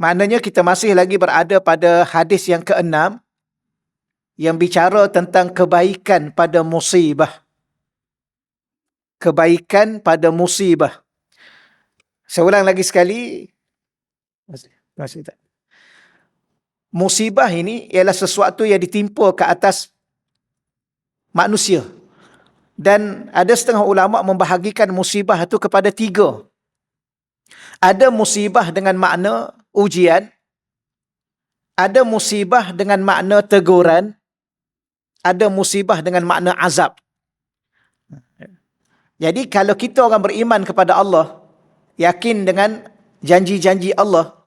Maknanya kita masih lagi berada pada hadis yang ke-6 yang bicara tentang kebaikan pada musibah. Kebaikan pada musibah. Saya ulang lagi sekali. Musibah ini ialah sesuatu yang ditimpa ke atas manusia. Dan ada setengah ulama membahagikan musibah itu kepada 3. Ada musibah dengan makna ujian, ada musibah dengan makna teguran, ada musibah dengan makna azab. Jadi kalau kita orang beriman kepada Allah, yakin dengan janji-janji Allah,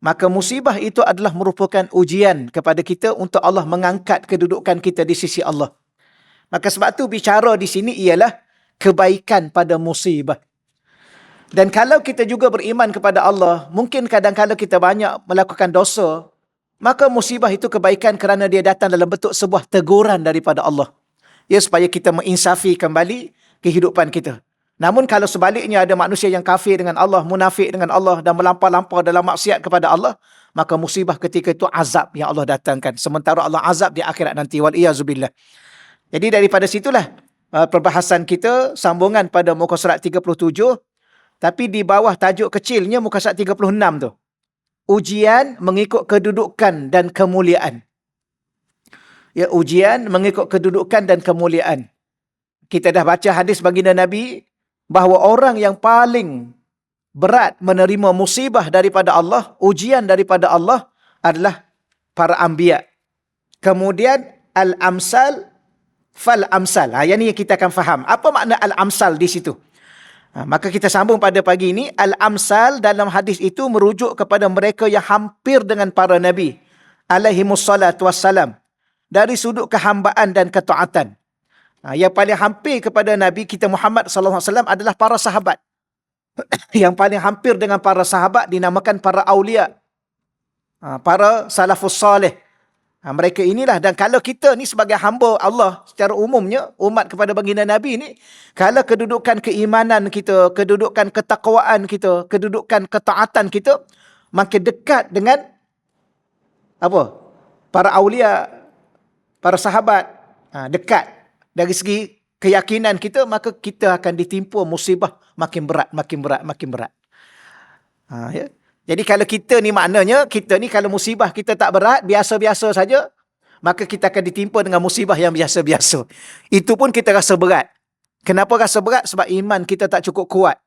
maka musibah itu adalah merupakan ujian kepada kita untuk Allah mengangkat kedudukan kita di sisi Allah. Maka sebab tu bicara di sini ialah kebaikan pada musibah. Dan kalau kita juga beriman kepada Allah, mungkin kadang-kadang kita banyak melakukan dosa, maka musibah itu kebaikan kerana dia datang dalam bentuk sebuah teguran daripada Allah. Ya, supaya kita menginsafi kembali kehidupan kita. Namun kalau sebaliknya ada manusia yang kafir dengan Allah, munafik dengan Allah dan melampau-lampau dalam maksiat kepada Allah, maka musibah ketika itu azab yang Allah datangkan. Sementara Allah azab di akhirat nanti. Wal-iyazubillah. Jadi daripada situlah perbahasan kita, sambungan pada muka surat 37, tapi di bawah tajuk kecilnya muka surat 36 tu. Ujian mengikut kedudukan dan kemuliaan. Ya, ujian mengikut kedudukan dan kemuliaan. Kita dah baca hadis baginda Nabi bahawa orang yang paling berat menerima musibah daripada Allah, ujian daripada Allah adalah para anbiya. Kemudian al-amsal fal-amsal. Yang ni kita akan faham. Apa makna al-amsal di situ? Maka kita sambung pada pagi ini. Al-amsal dalam hadis itu merujuk kepada mereka yang hampir dengan para Nabi alaihimussalatu wassalam. Dari sudut kehambaan dan ketaatan. Yang paling hampir kepada Nabi kita Muhammad SAW adalah para sahabat. Yang paling hampir dengan para sahabat dinamakan para awliya. Para salafus salih. Mereka inilah. Dan kalau kita ni sebagai hamba Allah secara umumnya, umat kepada baginda Nabi ni, kalau kedudukan keimanan kita, kedudukan ketakwaan kita, kedudukan ketaatan kita makin dekat dengan apa? Para awliya, para sahabat, dekat dari segi keyakinan kita, maka kita akan ditimpa musibah makin berat, makin berat, makin berat. Ya. Jadi kalau kita ni maknanya, kita ni kalau musibah kita tak berat, biasa-biasa saja, maka kita akan ditimpa dengan musibah yang biasa-biasa. Itu pun kita rasa berat. Kenapa rasa berat? Sebab iman kita tak cukup kuat.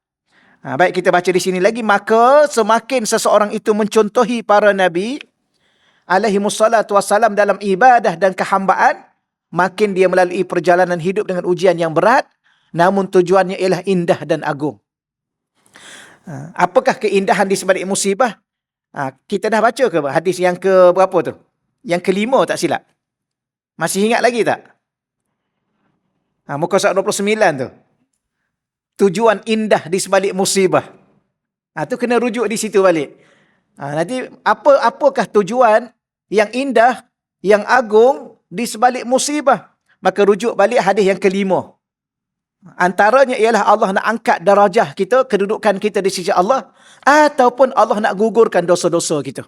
Baik, kita baca di sini lagi. Maka semakin seseorang itu mencontohi para Nabi alaihimussalatu wassalam dalam ibadah dan kehambaan, makin dia melalui perjalanan hidup dengan ujian yang berat, namun tujuannya ialah indah dan agung. Apakah keindahan di sebalik musibah? Kita dah baca ke hadis yang ke berapa tu? Yang ke-5 tak silap. Masih ingat lagi tak? Muka surat 29 tu. Tujuan indah di sebalik musibah. Tu kena rujuk di situ balik. Nanti apakah tujuan yang indah, yang agung di sebalik musibah? Maka rujuk balik hadis yang ke-5. Antaranya ialah Allah nak angkat darajah kita, kedudukan kita di sisi Allah, ataupun Allah nak gugurkan dosa-dosa kita.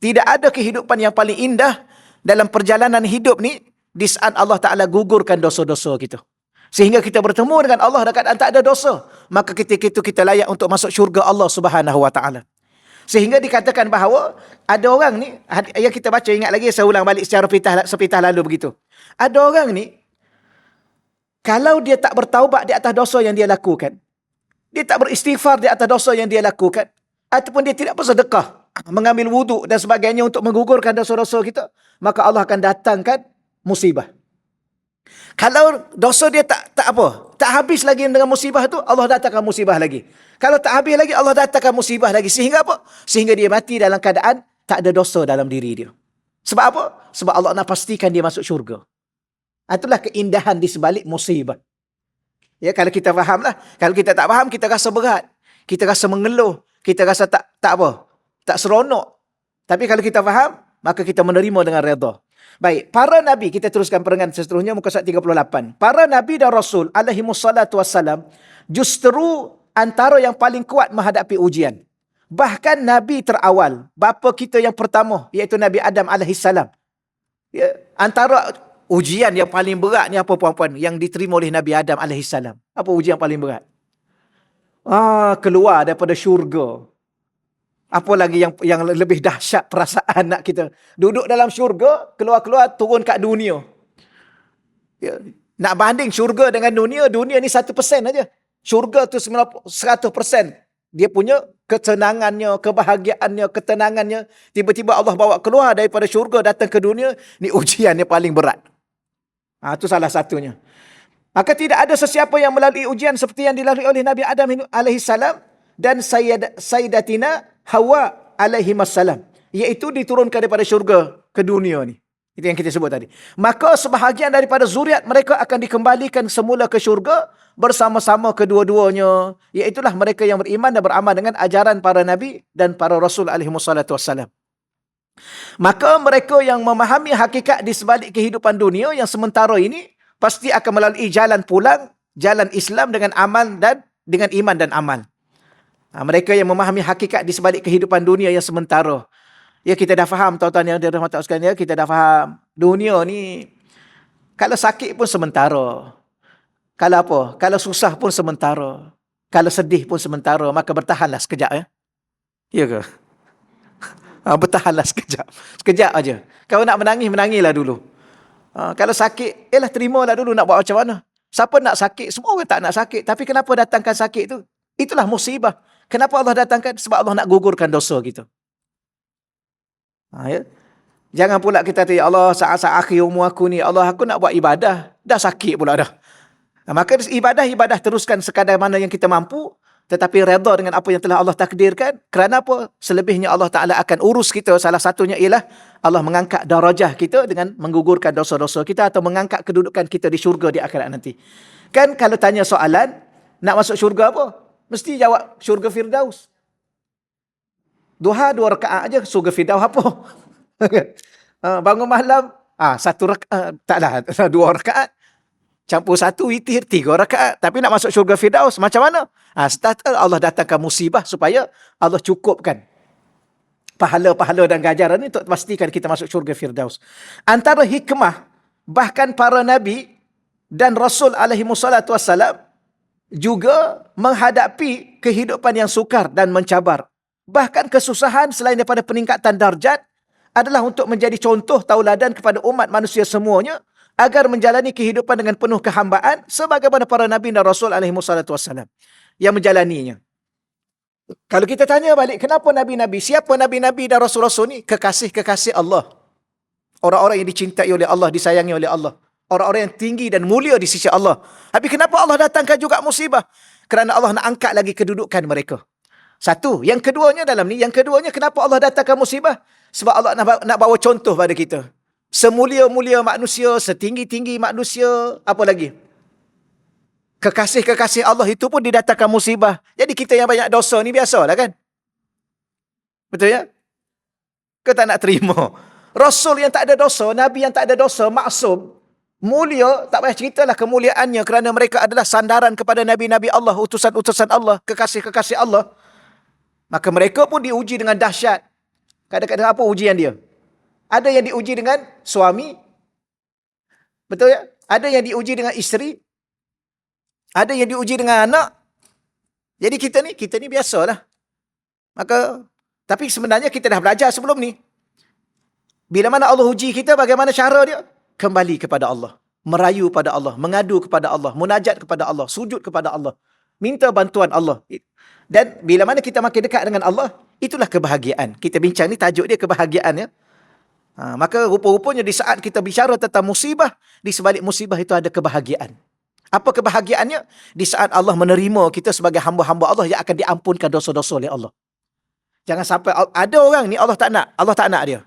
Tidak ada kehidupan yang paling indah dalam perjalanan hidup ni di saat Allah Ta'ala gugurkan dosa-dosa kita. Sehingga kita bertemu dengan Allah dekat tak ada dosa. Maka ketika itu kita layak untuk masuk syurga Allah Subhanahu Wa Ta'ala. Sehingga dikatakan bahawa ada orang ni, yang kita baca, ingat lagi, saya ulang balik secara sepitah lalu begitu. Ada orang ni, kalau dia tak bertaubat di atas dosa yang dia lakukan, dia tak beristighfar di atas dosa yang dia lakukan, ataupun dia tidak bersedekah, mengambil wuduk dan sebagainya untuk menggugurkan dosa-dosa kita, maka Allah akan datangkan musibah. Kalau dosa dia tak habis lagi dengan musibah tu, Allah datangkan musibah lagi. Kalau tak habis lagi, Allah datangkan musibah lagi. Sehingga apa? Sehingga dia mati dalam keadaan tak ada dosa dalam diri dia. Sebab apa? Sebab Allah nak pastikan dia masuk syurga. Itulah keindahan di sebalik musibah. Ya, kalau kita fahamlah. Kalau kita tak faham, kita rasa berat. Kita rasa mengeluh. Kita rasa tak seronok. Tapi kalau kita faham, maka kita menerima dengan redha. Baik, para Nabi, kita teruskan perengan seterusnya, muka surat 38. Para Nabi dan Rasul, alaihimussalatu wassalam, justru antara yang paling kuat menghadapi ujian. Bahkan Nabi terawal, bapa kita yang pertama, iaitu Nabi Adam alaihissalam. Ya, antara ujian yang paling berat ni apa puan-puan? Yang diterima oleh Nabi Adam alaihissalam. Apa ujian yang paling berat? Keluar daripada syurga. Apa lagi yang lebih dahsyat perasaan nak kita? Duduk dalam syurga, keluar-keluar, turun kat dunia. Ya. Nak banding syurga dengan dunia ni 1% aja. Syurga tu 100%. Dia punya ketenangannya, kebahagiaannya, ketenangannya. Tiba-tiba Allah bawa keluar daripada syurga datang ke dunia. Ni ujian yang paling berat. Itu salah satunya. Maka tidak ada sesiapa yang melalui ujian seperti yang dilalui oleh Nabi Adam alaihissalam dan Sayyidatina Hawa alaihissalam. Iaitu diturunkan daripada syurga ke dunia ni. Itu yang kita sebut tadi. Maka sebahagian daripada zuriat mereka akan dikembalikan semula ke syurga bersama-sama kedua-duanya. Iaitulah mereka yang beriman dan beramal dengan ajaran para Nabi dan para Rasul alaihissalam. Maka mereka yang memahami hakikat di sebalik kehidupan dunia yang sementara ini, pasti akan melalui jalan pulang, jalan Islam dengan amal dan dengan iman dan amal. Mereka yang memahami hakikat di sebalik kehidupan dunia yang sementara. Ya, kita dah faham, tuan-tuan yang dirahmati sekalian, ya, kita dah faham. Dunia ni, kalau sakit pun sementara. Kalau apa? Kalau susah pun sementara. Kalau sedih pun sementara. Maka bertahanlah sekejap, ya. Ya ke? Bertahanlah sekejap. Sekejap aja. Kalau nak menangis, menangislah dulu. Kalau sakit, terimalah dulu, nak buat macam mana. Siapa nak sakit? Semua orang tak nak sakit. Tapi kenapa datangkan sakit tu? Itulah musibah. Kenapa Allah datangkan? Sebab Allah nak gugurkan dosa kita. Ya? Jangan pula kita tu, ya Allah, saat-saat akhir umur aku ni, Allah, aku nak buat ibadah. Dah sakit pula dah. Maka ibadah teruskan sekadar mana yang kita mampu, tetapi redha dengan apa yang telah Allah takdirkan. Kerana apa? Selebihnya Allah Ta'ala akan urus kita. Salah satunya ialah Allah mengangkat darajah kita dengan menggugurkan dosa-dosa kita atau mengangkat kedudukan kita di syurga di akhirat nanti. Kan kalau tanya soalan, nak masuk syurga apa? Mesti jawab syurga Firdaus. Duha 2 rakaat aja surga Firdaus apa? Bangun malam, 1 rakaat, taklah 2 rakaat. Campur 1 witir 3 rakaat. Tapi nak masuk syurga Firdaus macam mana? Allah datangkan musibah supaya Allah cukupkan pahala-pahala dan ganjaran ini untuk pastikan kita masuk syurga Firdaus. Antara hikmah, bahkan para Nabi dan Rasul alaihissalam juga menghadapi kehidupan yang sukar dan mencabar. Bahkan kesusahan selain daripada peningkatan darjat adalah untuk menjadi contoh tauladan kepada umat manusia semuanya agar menjalani kehidupan dengan penuh kehambaan sebagaimana para Nabi dan Rasul alaihissalam yang menjalaninya. Kalau kita tanya balik, kenapa Nabi-Nabi? Siapa Nabi-Nabi dan Rasul-Rasul ni? Kekasih-kekasih Allah. Orang-orang yang dicintai oleh Allah, disayangi oleh Allah. Orang-orang yang tinggi dan mulia di sisi Allah. Tapi kenapa Allah datangkan juga musibah? Kerana Allah nak angkat lagi kedudukan mereka. Satu. Yang keduanya dalam ni, kenapa Allah datangkan musibah? Sebab Allah nak bawa contoh pada kita. Semulia-mulia manusia, setinggi-tinggi manusia, apa lagi? Kekasih-kekasih Allah itu pun didatangkan musibah. Jadi kita yang banyak dosa ni biasalah kan? Betul ya? Kita tak nak terima. Rasul yang tak ada dosa, Nabi yang tak ada dosa, maksum, mulia, tak payah ceritalah kemuliaannya kerana mereka adalah sandaran kepada Nabi-Nabi Allah, utusan-utusan Allah, kekasih-kekasih Allah. Maka mereka pun diuji dengan dahsyat. Kadang-kadang apa ujian dia? Ada yang diuji dengan suami. Betul ya? Ada yang diuji dengan isteri. Ada yang diuji dengan anak. Jadi kita ni biasalah. Maka, tapi sebenarnya kita dah belajar sebelum ni. Bila mana Allah uji kita, bagaimana cara dia? Kembali kepada Allah. Merayu pada Allah. Mengadu kepada Allah. Munajat kepada Allah. Sujud kepada Allah. Minta bantuan Allah. Dan bila mana kita makin dekat dengan Allah, itulah kebahagiaan. Kita bincang ni tajuk dia kebahagiaan ya. Maka rupa-rupanya di saat kita bicara tentang musibah, di sebalik musibah itu ada kebahagiaan. Apa kebahagiaannya? Di saat Allah menerima kita sebagai hamba-hamba Allah yang akan diampunkan dosa-dosa oleh Allah. Jangan sampai ada orang ni Allah tak nak dia.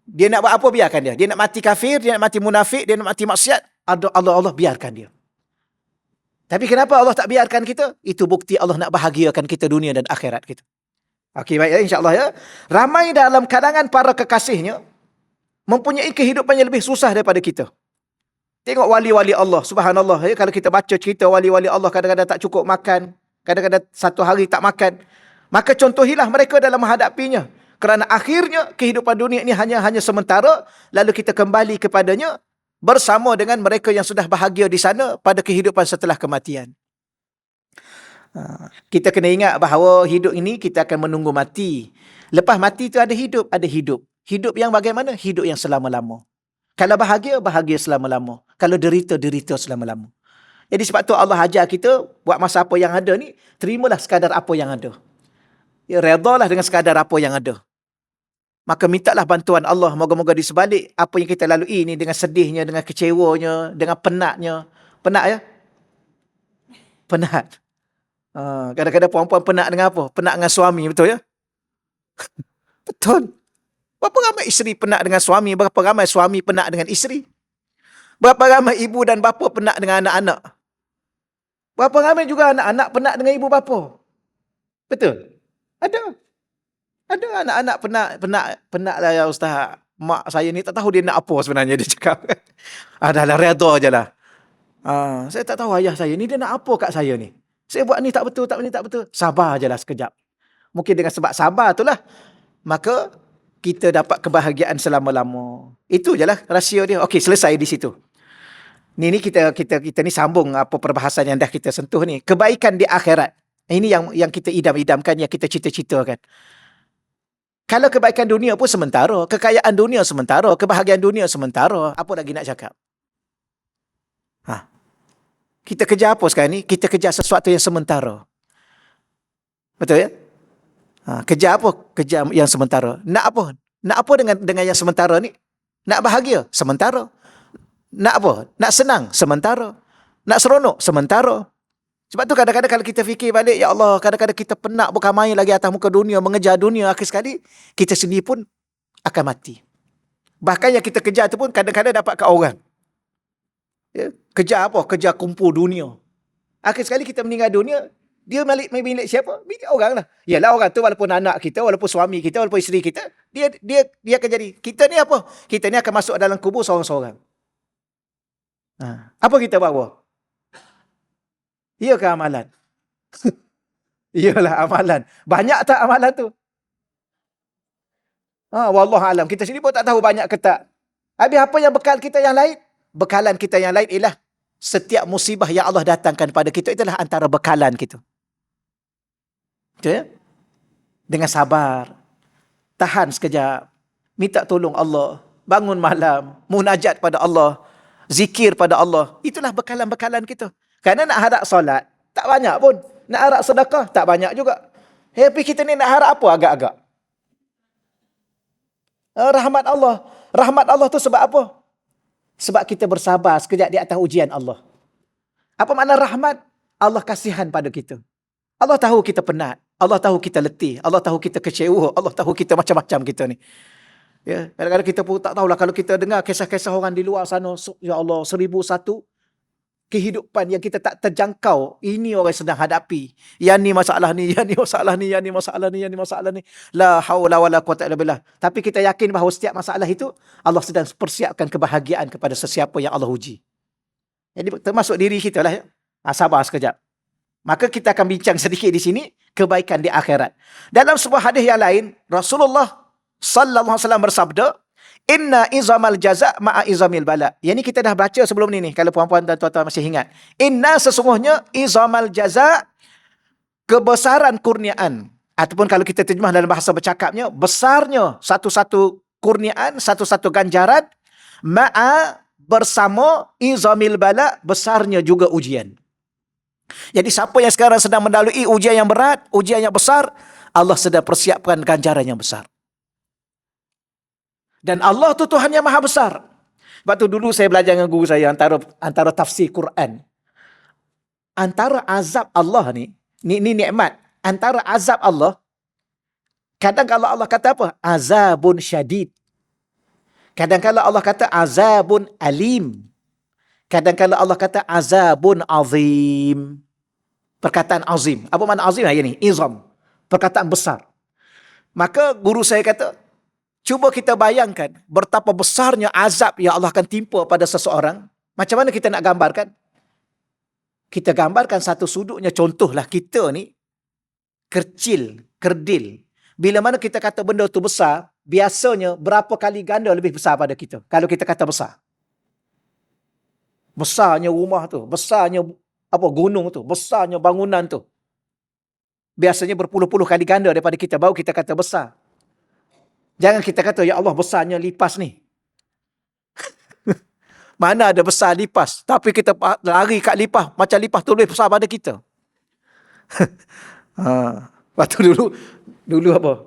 Dia nak buat apa, biarkan dia. Dia nak mati kafir, dia nak mati munafik, dia nak mati maksiat, Allah biarkan dia. Tapi kenapa Allah tak biarkan kita? Itu bukti Allah nak bahagiakan kita dunia dan akhirat kita. Okey, baik ya, insya-Allah ya. Ramai dalam kalangan para kekasihnya mempunyai kehidupan yang lebih susah daripada kita. Tengok wali-wali Allah, subhanallah ya, kalau kita baca cerita wali-wali Allah kadang-kadang tak cukup makan, kadang-kadang satu hari tak makan. Maka contohilah mereka dalam menghadapinya. Kerana akhirnya kehidupan dunia ini hanya sementara, lalu kita kembali kepadanya bersama dengan mereka yang sudah bahagia di sana pada kehidupan setelah kematian. Kita kena ingat bahawa hidup ini kita akan menunggu mati. Lepas mati itu ada hidup, ada hidup. Hidup yang bagaimana? Hidup yang selama-lama. Kalau bahagia, bahagia selama-lama. Kalau derita, derita selama-lama. Jadi sebab tu Allah ajar kita buat masa apa yang ada ni, terimalah sekadar apa yang ada. Ya, redalah dengan sekadar apa yang ada. Maka mintalah bantuan Allah. Moga-moga di sebalik apa yang kita lalui ni, dengan sedihnya, dengan kecewanya, dengan penatnya. Penat ya? Penat. Kadang-kadang perempuan penat dengan apa? Penat dengan suami, betul ya? Betul. Berapa ramai isteri penat dengan suami, berapa ramai suami penat dengan isteri? Berapa ramai ibu dan bapa penat dengan anak-anak? Berapa ramai juga anak-anak penat dengan ibu bapa? Betul? Ada. Ada anak-anak penat lah ya Ustaz. Mak saya ni tak tahu dia nak apa sebenarnya, dia cakap. Dah reda je lah. Saya tak tahu ayah saya ni dia nak apa kat saya ni. Saya buat ni tak betul, tak betul. Sabar je lah sekejap. Mungkin dengan sebab sabar itulah, maka kita dapat kebahagiaan selama-lama. Itu je lah rahsia dia. Okey, selesai di situ. Ni kita ni sambung apa perbahasan yang dah kita sentuh ni. Kebaikan di akhirat. Ini yang kita idam-idamkan, yang kita cita-citakan. Kalau kebaikan dunia pun sementara, kekayaan dunia sementara, kebahagiaan dunia sementara, apa lagi nak cakap? Kita kejar apa sekarang ni? Kita kejar sesuatu yang sementara. Betul ya? Kejar apa? Kejar yang sementara. Nak apa? Nak apa dengan yang sementara ni? Nak bahagia? Sementara. Nak apa? Nak senang? Sementara. Nak seronok? Sementara. Sebab tu kadang-kadang kalau kita fikir balik, ya Allah, kadang-kadang kita penat bukan main lagi atas muka dunia, mengejar dunia, akhir sekali, kita sendiri pun akan mati. Bahkan yang kita kejar tu pun kadang-kadang dapat kat orang. Ya? Kejar apa? Kejar kumpul dunia. Akhir sekali kita meninggal dunia, dia milik siapa? Milik orang lah. Yalah, orang tu walaupun anak kita, walaupun suami kita, walaupun isteri kita, dia akan jadi. Kita ni apa? Kita ni akan masuk dalam kubur seorang-seorang. Apa kita buat apa? Iyakah amalan? Iyalah amalan. Banyak tak amalan tu? Wallahualam. Kita sendiri pun tak tahu banyak ke tak. Habis apa yang bekal kita yang lain? Bekalan kita yang lain ialah setiap musibah yang Allah datangkan pada kita, itulah antara bekalan kita. Betul ya? Dengan sabar. Tahan sekejap. Minta tolong Allah. Bangun malam. Munajat pada Allah. Zikir pada Allah. Itulah bekalan-bekalan kita. Kerana nak harap solat, tak banyak pun. Nak harap sedekah, tak banyak juga. Tapi kita ni nak harap apa agak-agak? Rahmat Allah. Rahmat Allah tu sebab apa? Sebab kita bersabar sekejap di atas ujian Allah. Apa makna rahmat? Allah kasihan pada kita. Allah tahu kita penat. Allah tahu kita letih. Allah tahu kita kecewa. Allah tahu kita macam-macam kita ni. Ya, kadang-kadang kita pun tak tahulah kalau kita dengar kisah-kisah orang di luar sana, ya Allah, 1001 kehidupan yang kita tak terjangkau. Ini orang sedang hadapi. Yang ni masalah ni, yang ni masalah ni, yang ni masalah ni, yang ni masalah ni. La haula wala quwata illa billah. Tapi kita yakin bahawa setiap masalah itu Allah sedang persiapkan kebahagiaan kepada sesiapa yang Allah uji. Jadi termasuk diri kita lah ya. Sabar sekejap. Maka kita akan bincang sedikit di sini kebaikan di akhirat. Dalam sebuah hadis yang lain, Rasulullah sallallahu alaihi wasallam bersabda, Inna izamal jaza' ma'a izamil bala. Yang ni kita dah baca sebelum ni. Kalau puan-puan dan tuan-tuan masih ingat. Inna sesungguhnya izamal jaza', kebesaran kurniaan. Ataupun kalau kita terjemah dalam bahasa bercakapnya, besarnya satu-satu kurniaan, satu-satu ganjaran, ma'a bersama izamil bala, besarnya juga ujian. Jadi siapa yang sekarang sedang melalui ujian yang berat, ujian yang besar, Allah sedang persiapkan ganjaran yang besar. Dan Allah tu Tuhan yang maha besar. Sebab tu dulu saya belajar dengan guru saya antara tafsir Quran. Antara azab Allah ni nikmat. Antara azab Allah, kadang kalau Allah kata apa? Azabun syadid. Kadang kalau Allah kata azabun alim. Kadang kalau Allah kata azabun azim. Perkataan azim. Apa makna azim? Ini izam. Perkataan besar. Maka guru saya kata, cuba kita bayangkan betapa besarnya azab yang Allah akan timpa pada seseorang. Macam mana kita nak gambarkan? Kita gambarkan satu sudutnya, contohlah kita ni kecil kerdil. Bila mana kita kata benda tu besar, biasanya berapa kali ganda lebih besar pada kita. Kalau kita kata besar. Besarnya rumah tu, besarnya gunung tu, besarnya bangunan tu. Biasanya berpuluh-puluh kali ganda daripada kita, baru kita kata besar. Jangan kita kata, ya Allah besarnya lipas ni. Mana ada besar lipas, tapi kita lari kat lipas, macam lipas tu lebih besar pada kita. Waktu dulu apa?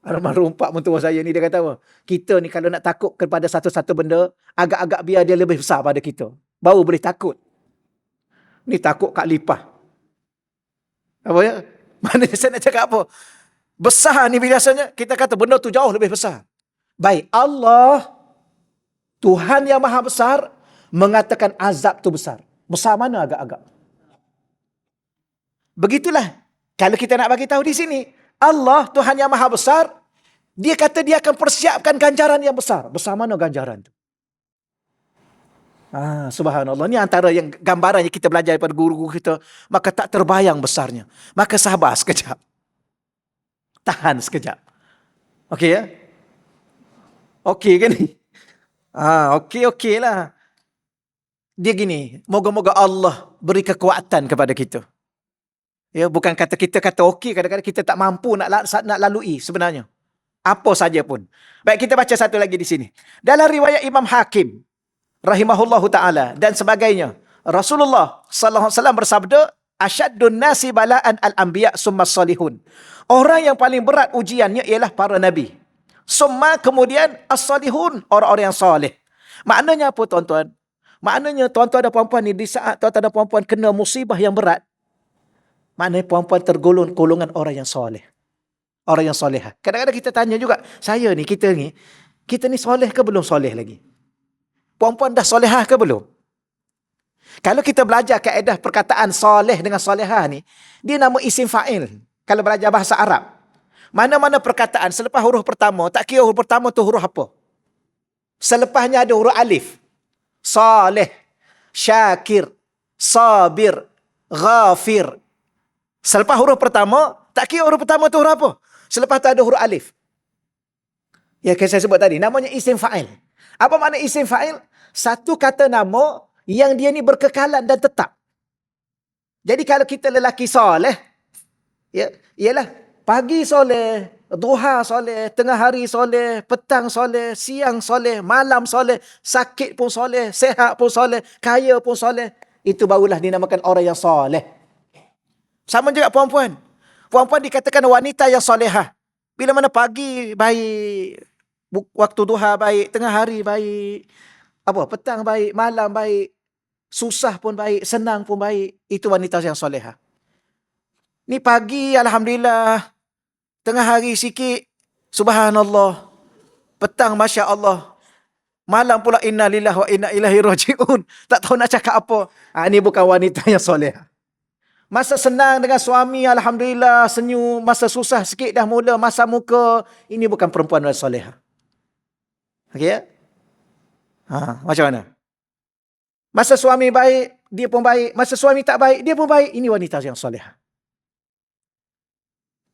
Almarhum Pak Mentua saya ni, dia kata apa? Kita ni kalau nak takut kepada satu-satu benda, agak-agak biar dia lebih besar pada kita. Baru boleh takut. Ni takut kat lipas. Apa ya? Mana saya nak cakap apa? Besar ni biasanya, kita kata benda tu jauh lebih besar. Baik, Allah, Tuhan yang maha besar, mengatakan azab tu besar. Besar mana agak-agak? Begitulah. Kalau kita nak bagi tahu di sini, Allah, Tuhan yang maha besar, dia kata dia akan persiapkan ganjaran yang besar. Besar mana ganjaran tu? Subhanallah. Ni antara yang gambaran yang kita belajar daripada guru-guru kita. Maka tak terbayang besarnya. Maka sabar sekejap. Tahan sekejap. Okey ya? Okey ke ni? Okey lah. Dia gini, moga-moga Allah beri kekuatan kepada kita. Ya, bukan kata kita kata okey, kadang-kadang kita tak mampu nak lalui sebenarnya. Apa saja pun. Baik, kita baca satu lagi di sini. Dalam riwayat Imam Hakim rahimahullahu taala dan sebagainya, Rasulullah sallallahu alaihi wasallam bersabda, "Asyaddun nasi bala'an al-anbiya summa salihun." Orang yang paling berat ujiannya ialah para nabi. Summa kemudian as-salihun, orang-orang yang soleh. Maknanya apa tuan-tuan? Maknanya tuan-tuan dan puan-puan ni, di saat tuan-tuan dan puan-puan kena musibah yang berat, maknanya puan-puan tergolong golongan orang yang soleh. Orang yang soleh. Kadang-kadang kita tanya juga, kita ni soleh ke belum soleh lagi? Puan-puan dah solehah ke belum? Kalau kita belajar kaedah perkataan soleh dengan solehah ni, dia nama isim fa'il. Kalau belajar bahasa Arab. Mana-mana perkataan selepas huruf pertama, tak kira huruf pertama tu huruf apa. Selepasnya ada huruf alif. Saleh, syakir, sabir, ghafir. Selepas huruf pertama, tak kira huruf pertama tu huruf apa. Selepas tu ada huruf alif. Ya, saya sebut tadi, namanya isim fa'il. Apa makna isim fa'il? Satu kata nama yang dia ni berkekalan dan tetap. Jadi kalau kita lelaki soleh, ya, ialah pagi soleh, duha soleh, tengah hari soleh, petang soleh, siang soleh, malam soleh, sakit pun soleh, sehat pun soleh, kaya pun soleh. Itu barulah dinamakan orang yang soleh. Sama juga perempuan. Perempuan dikatakan wanita yang solehah. Bila mana pagi baik, waktu duha baik, tengah hari baik, petang baik, malam baik, susah pun baik, senang pun baik. Itu wanita yang solehah. Ni pagi, alhamdulillah. Tengah hari sikit, subhanallah. Petang, masya Allah. Malam pula, inna lillahi wa inna ilaihi raji'un. Tak tahu nak cakap apa. Ini bukan wanita yang solehah. Masa senang dengan suami, alhamdulillah, senyum. Masa susah sikit dah mula, masa muka. Ini bukan perempuan yang solehah. Okey ya? Macam mana? Masa suami baik, dia pun baik. Masa suami tak baik, dia pun baik. Ini wanita yang solehah.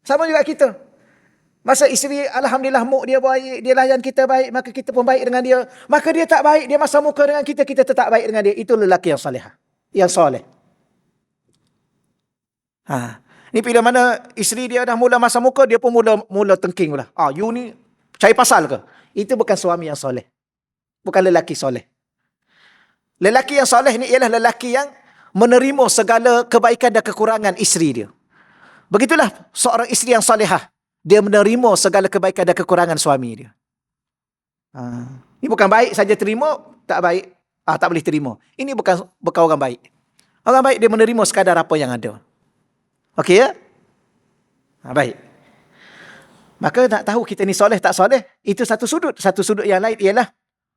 Sama juga kita. Masa isteri, alhamdulillah, dia baik, dia layan kita baik, maka kita pun baik dengan dia. Maka dia tak baik, dia masa muka dengan kita, kita tetap baik dengan dia. Itu lelaki yang solehah. Yang soleh. Ni bila mana isteri dia dah mula masa muka, dia pun mula tengking pula. You ni cari pasal ke? Itu bukan suami yang soleh. Bukan lelaki soleh. Lelaki yang soleh ni ialah lelaki yang menerima segala kebaikan dan kekurangan isteri dia. Begitulah seorang isteri yang solehah. Dia menerima segala kebaikan dan kekurangan suami dia. Ini bukan baik saja terima, tak baik, tak boleh terima. Ini bukan orang baik. Orang baik dia menerima sekadar apa yang ada. Okey ya? Baik. Maka nak tahu kita ni soleh tak soleh, itu satu sudut. Satu sudut yang lain ialah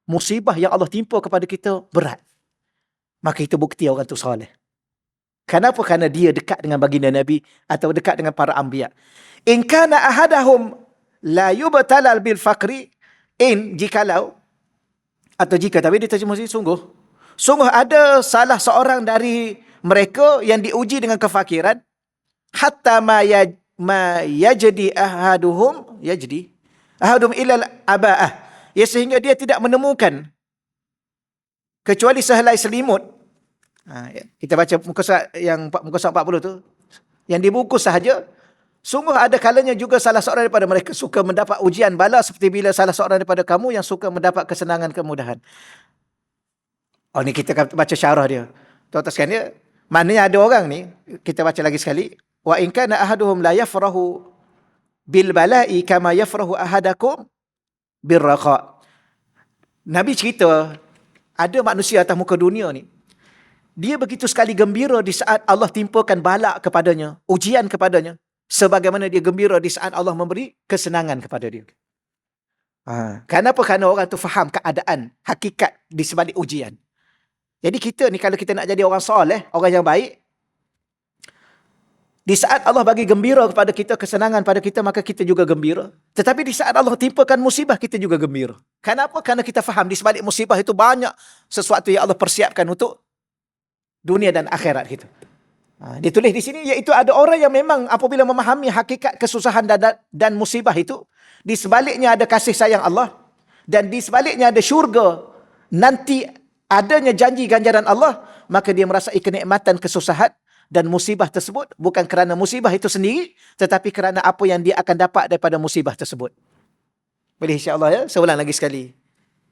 musibah yang Allah timpa kepada kita berat. Maka itu bukti orang tu soleh. Kenapa? Kerana dia dekat dengan baginda Nabi atau dekat dengan para anbiya. In kana ahadahum la yubtalal bil faqri, jikalau atau jika, tapi dia terjemah sini sungguh ada salah seorang dari mereka yang diuji dengan kefakiran, hatta ma yajdi ahadum ilal aba'ah. Ya, sehingga dia tidak menemukan kecuali sehelai selimut. Kita baca muka surat 40 tu. Yang dibungkus sahaja. Sungguh ada kalanya juga salah seorang daripada mereka suka mendapat ujian bala seperti bila salah seorang daripada kamu yang suka mendapat kesenangan kemudahan. Oh, ni kita baca syarah dia. Tuan-tuan sekalian dia, maknanya ada orang ni, kita baca lagi sekali. Wa in kana ahaduhum la yafrahu bil bala'i kama yafrahu ahadakum bir raqa. Nabi cerita, ada manusia atas muka dunia ni, dia begitu sekali gembira di saat Allah timpakan balak kepadanya, ujian kepadanya, sebagaimana dia gembira di saat Allah memberi kesenangan kepada dia. Kenapa? Kerana orang tu faham keadaan, hakikat di sebalik ujian. Jadi kita ni kalau kita nak jadi orang soleh, orang yang baik, di saat Allah bagi gembira kepada kita, kesenangan pada kita, maka kita juga gembira. Tetapi di saat Allah timpakan musibah, kita juga gembira. Kenapa? Kerana kita faham di sebalik musibah itu banyak sesuatu yang Allah persiapkan untuk dunia dan akhirat kita. Dia tulis di sini, iaitu ada orang yang memang apabila memahami hakikat kesusahan dan musibah itu, di sebaliknya ada kasih sayang Allah, dan di sebaliknya ada syurga, nanti adanya janji ganjaran Allah, maka dia merasai kenikmatan kesusahan dan musibah tersebut, bukan kerana musibah itu sendiri, tetapi kerana apa yang dia akan dapat daripada musibah tersebut. Boleh insya-Allah ya? Saya ulang lagi sekali.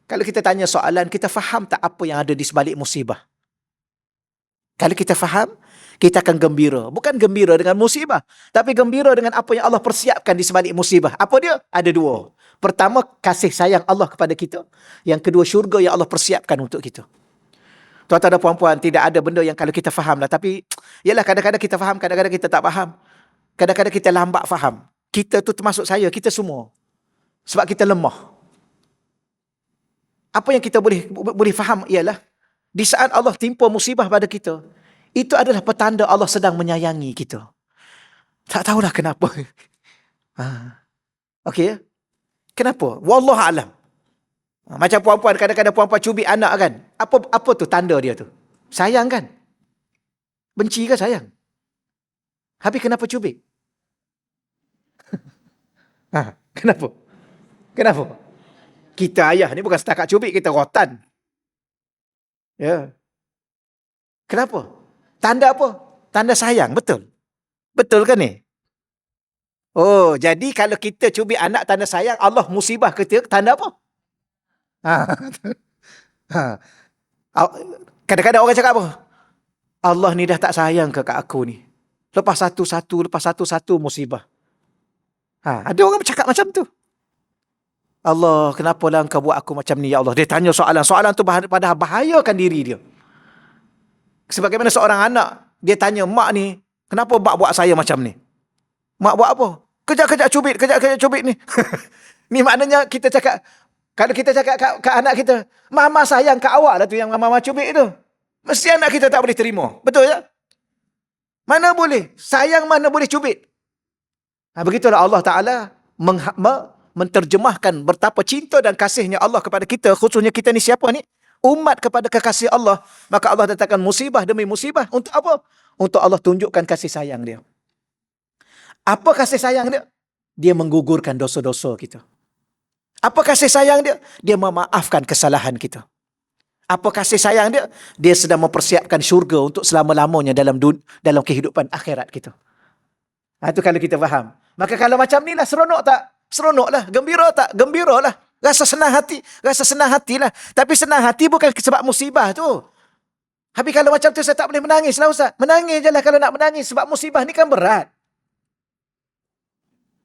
Kalau kita tanya soalan, kita faham tak apa yang ada di sebalik musibah? Kalau kita faham, kita akan gembira. Bukan gembira dengan musibah, tapi gembira dengan apa yang Allah persiapkan di sebalik musibah. Apa dia? Ada dua. Pertama, kasih sayang Allah kepada kita. Yang kedua, syurga yang Allah persiapkan untuk kita. Tuan-tuan dan puan-puan, tidak ada benda yang kalau kita faham lah. Tapi, yalah kadang-kadang kita faham, kadang-kadang kita tak faham. Kadang-kadang kita lambat faham. Kita tu termasuk saya, kita semua. Sebab kita lemah. Apa yang kita boleh faham ialah, di saat Allah timpa musibah pada kita, itu adalah petanda Allah sedang menyayangi kita. Tak tahulah kenapa. Okey ya? Kenapa? Wallahu a'lam. Macam puan-puan, kadang-kadang puan-puan cubit anak kan. Apa tu tanda dia tu? Sayang kan? Benci ke sayang? Habis kenapa cubit? Kenapa? Kenapa? Kita ayah ni bukan setakat cubit, kita rotan. Ya. Kenapa? Tanda apa? Tanda sayang, betul? Betul kan ni? Oh, jadi kalau kita cubit anak tanda sayang, Allah musibah kita, tanda apa? Kadang-kadang orang cakap apa? Allah ni dah tak sayang ke kat aku ni. Lepas satu-satu musibah. Ada orang bercakap macam tu. Allah, kenapalah engkau buat aku macam ni, ya Allah? Dia tanya soalan tu padahal bahayakan diri dia. Sebagaimana seorang anak, dia tanya mak ni, kenapa mak buat saya macam ni? Mak buat apa? Kejap-kejap cubit ni. Ni maknanya kita cakap, kalau kita cakap kat anak kita, mama sayang kat awak lah tu yang mama cubit tu. Mesti anak kita tak boleh terima. Betul tak? Mana boleh? Sayang mana boleh cubit? Begitulah Allah Ta'ala menterjemahkan betapa cinta dan kasihnya Allah kepada kita, khususnya kita ni siapa ni? Umat kepada kekasih Allah. Maka Allah datangkan musibah demi musibah. Untuk apa? Untuk Allah tunjukkan kasih sayang dia. Apa kasih sayang dia? Dia menggugurkan dosa-dosa kita. Apa kasih sayang dia? Dia memaafkan kesalahan kita. Apa kasih sayang dia? Dia sedang mempersiapkan syurga untuk selama-lamanya dalam kehidupan akhirat kita. Itu kalau kita faham. Maka kalau macam ni lah, seronok tak? Seronok lah. Gembira tak? Gembira lah. Rasa senang hati lah. Tapi senang hati bukan sebab musibah tu. Habis kalau macam tu saya tak boleh menangis lah Ustaz. Menangis je lah kalau nak menangis. Sebab musibah ni kan berat.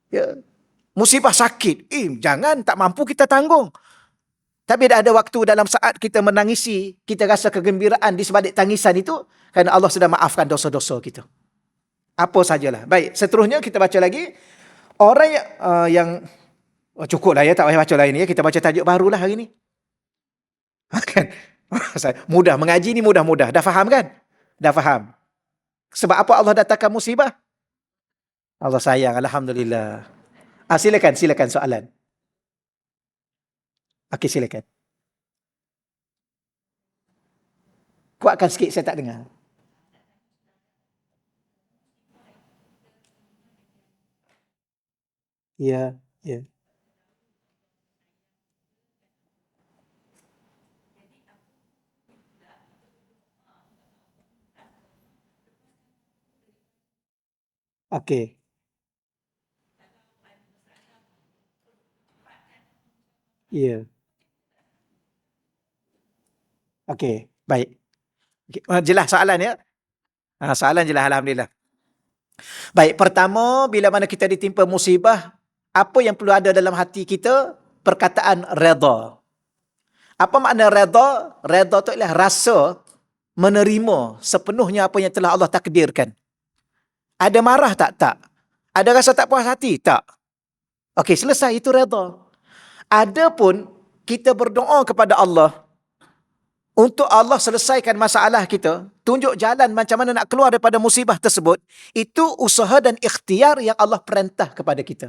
Ya. Musibah sakit. Jangan, tak mampu kita tanggung. Tapi dah ada waktu dalam saat kita menangisi, kita rasa kegembiraan di sebalik tangisan itu, kerana Allah sudah maafkan dosa-dosa kita. Apa sajalah. Baik, seterusnya kita baca lagi. Orang yang cukup lah ya, tak payah baca lain ya. Kita baca tajuk barulah hari ni. Kan? Mudah, mengaji ni mudah-mudah. Dah faham kan? Dah faham. Sebab apa Allah datangkan musibah? Allah sayang, Alhamdulillah. Silakan soalan. Okey, silakan. Kuatkan sikit, saya tak dengar. Ya, ya. Okey. Ya. Okey, baik. Okey, jelas soalan ya? Soalan jelas, alhamdulillah. Baik, pertama bila mana kita ditimpa musibah, apa yang perlu ada dalam hati kita? Perkataan redha. Apa makna redha? Redha tu ialah rasa menerima sepenuhnya apa yang telah Allah takdirkan. Ada marah tak? Tak. Ada rasa tak puas hati? Tak. Okey, selesai, itu redha. Adapun kita berdoa kepada Allah untuk Allah selesaikan masalah kita, tunjuk jalan macam mana nak keluar daripada musibah tersebut, itu usaha dan ikhtiar yang Allah perintah kepada kita.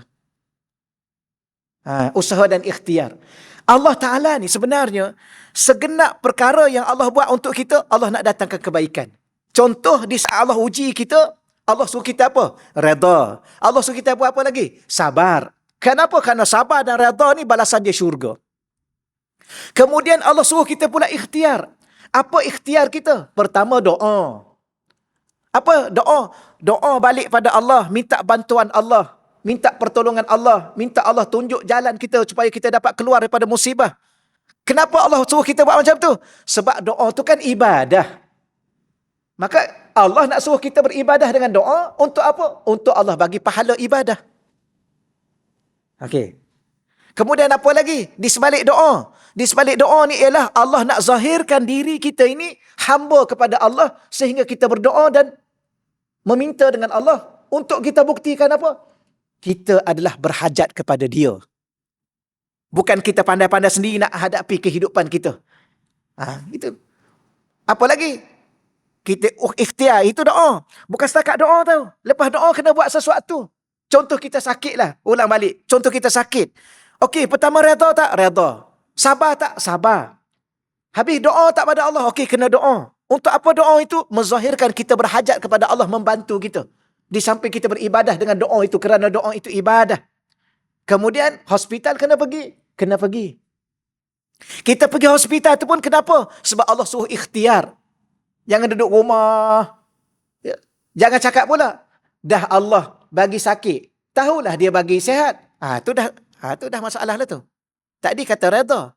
Usaha dan ikhtiar. Allah Ta'ala ni sebenarnya, segenap perkara yang Allah buat untuk kita, Allah nak datangkan kebaikan. Contoh, di saat Allah uji kita, Allah suruh kita apa? Redha. Allah suruh kita buat apa lagi? Sabar. Kenapa? Kerana sabar dan redha ni balasan dia syurga. Kemudian Allah suruh kita pula ikhtiar. Apa ikhtiar kita? Pertama, doa. Apa doa? Doa balik pada Allah, minta bantuan Allah, minta pertolongan Allah, minta Allah tunjuk jalan kita supaya kita dapat keluar daripada musibah. Kenapa Allah suruh kita buat macam tu? Sebab doa tu kan ibadah. Maka Allah nak suruh kita beribadah dengan doa untuk apa? Untuk Allah bagi pahala ibadah. Okey. Kemudian apa lagi? Di sebalik doa. Di sebalik doa ni ialah Allah nak zahirkan diri kita ini hamba kepada Allah sehingga kita berdoa dan meminta dengan Allah untuk kita buktikan apa? Kita adalah berhajat kepada Dia. Bukan kita pandai-pandai sendiri nak hadapi kehidupan kita. Itu. Apa lagi? Kita ikhtiar, itu doa. Bukan setakat doa tau. Lepas doa kena buat sesuatu. Contoh kita sakit lah. Ulang balik. Contoh kita sakit. Okey, pertama redha tak? Redha. Sabar tak? Sabar. Habis doa tak pada Allah? Okey, kena doa. Untuk apa doa itu? Menzahirkan kita berhajat kepada Allah membantu kita. Di samping kita beribadah dengan doa itu, kerana doa itu ibadah. Kemudian, hospital kena pergi. Kena pergi. Kita pergi hospital itu pun kenapa? Sebab Allah suruh ikhtiar. Jangan duduk rumah. Ya. Jangan cakap pula, dah Allah bagi sakit, tahulah dia bagi sihat. Tu dah masalah lah tu. Tadi kata redha.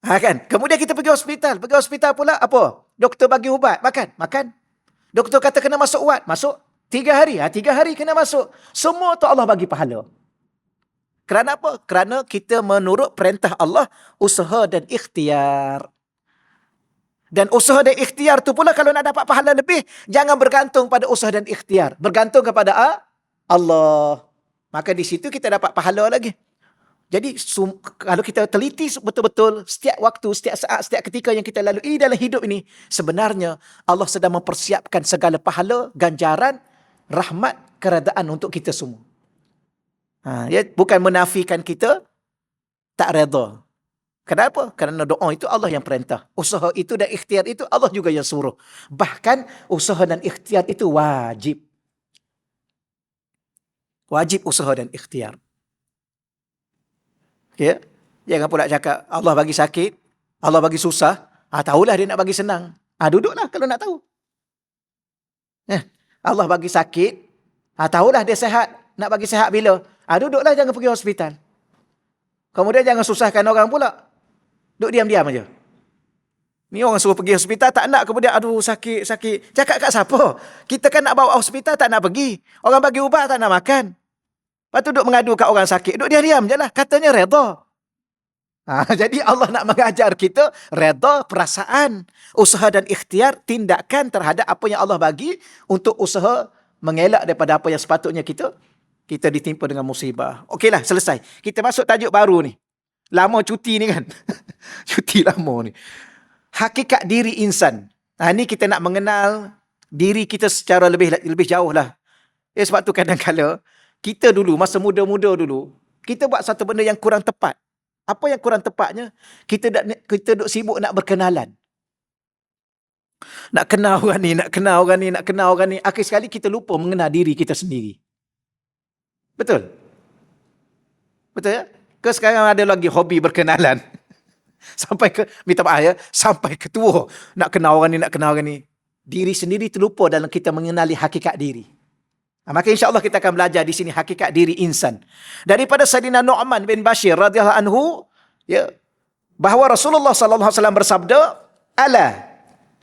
Kan? Kemudian kita pergi hospital. Pergi hospital pula apa? Doktor bagi ubat. Makan. Doktor kata kena masuk ubat. Masuk 3 hari. 3 hari kena masuk. Semua tu Allah bagi pahala. Kerana apa? Kerana kita menurut perintah Allah, usaha dan ikhtiar. Dan usaha dan ikhtiar tu pula kalau nak dapat pahala lebih, jangan bergantung pada usaha dan ikhtiar. Bergantung kepada Allah. Maka di situ kita dapat pahala lagi. Jadi kalau kita teliti betul-betul setiap waktu, setiap saat, setiap ketika yang kita lalui dalam hidup ini, sebenarnya Allah sedang mempersiapkan segala pahala, ganjaran, rahmat, keredaan untuk kita semua. Bukan menafikan kita tak redha. Kenapa? Kerana doa itu Allah yang perintah. Usaha itu dan ikhtiar itu Allah juga yang suruh. Bahkan usaha dan ikhtiar itu wajib. Wajib usaha dan ikhtiar. Ya? Jangan pula cakap Allah bagi sakit, Allah bagi susah. Tahulah dia nak bagi senang. Duduklah kalau nak tahu. Allah bagi sakit, tahulah dia sihat. Nak bagi sihat bila? Duduklah, jangan pergi hospital. Kemudian jangan susahkan orang pula. Duduk diam-diam aja. Ni orang suruh pergi hospital, tak nak, kemudian aduh sakit. Cakap kat siapa? Kita kan nak bawa hospital, tak nak pergi. Orang bagi ubat, tak nak makan. Lepas tu duduk mengadu kat orang sakit. Duduk diam-diam je lah. Katanya redha. Jadi Allah nak mengajar kita redha perasaan. Usaha dan ikhtiar, tindakan terhadap apa yang Allah bagi untuk usaha mengelak daripada apa yang sepatutnya kita ditimpa dengan musibah. Okeylah, selesai. Kita masuk tajuk baru ni. Lama cuti ni kan. Cuti lama ni. Hakikat diri insan. Ni kita nak mengenal diri kita secara lebih jauh lah. Sebab tu kadang-kadang kita dulu, masa muda-muda dulu, kita buat satu benda yang kurang tepat. Apa yang kurang tepatnya? Kita duk sibuk nak berkenalan. Nak kenal orang ni. Akhir sekali kita lupa mengenal diri kita sendiri. Betul? Betul ya? Ke sekarang ada lagi hobi berkenalan. Sampai ke, minta maaf ya, sampai ke tua. Nak kenal orang ni, nak kenal orang ni. Diri sendiri terlupa dalam kita mengenali hakikat diri. Maka insya-Allah kita akan belajar di sini hakikat diri insan. Daripada Sayyidina Nu'man bin Bashir radhiyallahu anhu, ya, bahawa Rasulullah sallallahu alaihi wasallam bersabda, ala,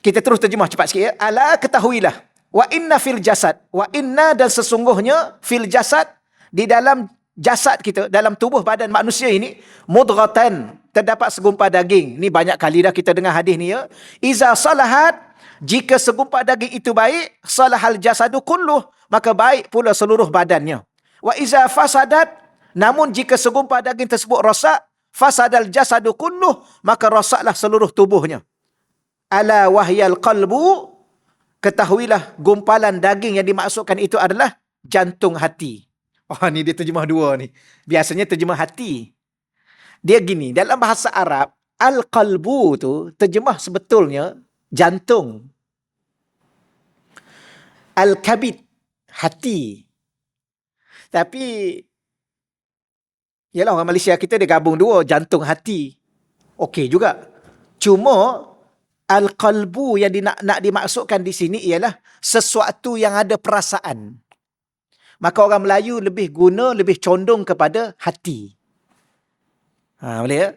kita terus terjemah cepat sikit ya. Ala, ketahuilah, wa inna fil jasad, wa inna, dan sesungguhnya, fil jasad, di dalam jasad kita, dalam tubuh badan manusia ini, mudghatan, terdapat segumpal daging. Ni banyak kali dah kita dengar hadis ni ya. Iza salahat, jika segumpal daging itu baik, salahal jasadu kulluh, maka baik pula seluruh badannya. Wa iza fasadat, namun jika segumpal daging tersebut rosak, fasadal jasadu kulluh, maka rosaklah seluruh tubuhnya. Ala wahyal qalbu, ketahuilah gumpalan daging yang dimaksudkan itu adalah jantung hati. Oh, ni dia terjemah dua ni. Biasanya terjemah hati. Dia gini, dalam bahasa Arab, al-qalbu tu terjemah sebetulnya jantung. Al-kabid, hati. Tapi, yalah orang Malaysia kita dia gabung dua, jantung hati. Okey juga. Cuma, al-qalbu yang nak dimaksudkan di sini ialah sesuatu yang ada perasaan. Maka orang Melayu lebih condong kepada hati. Boleh ya?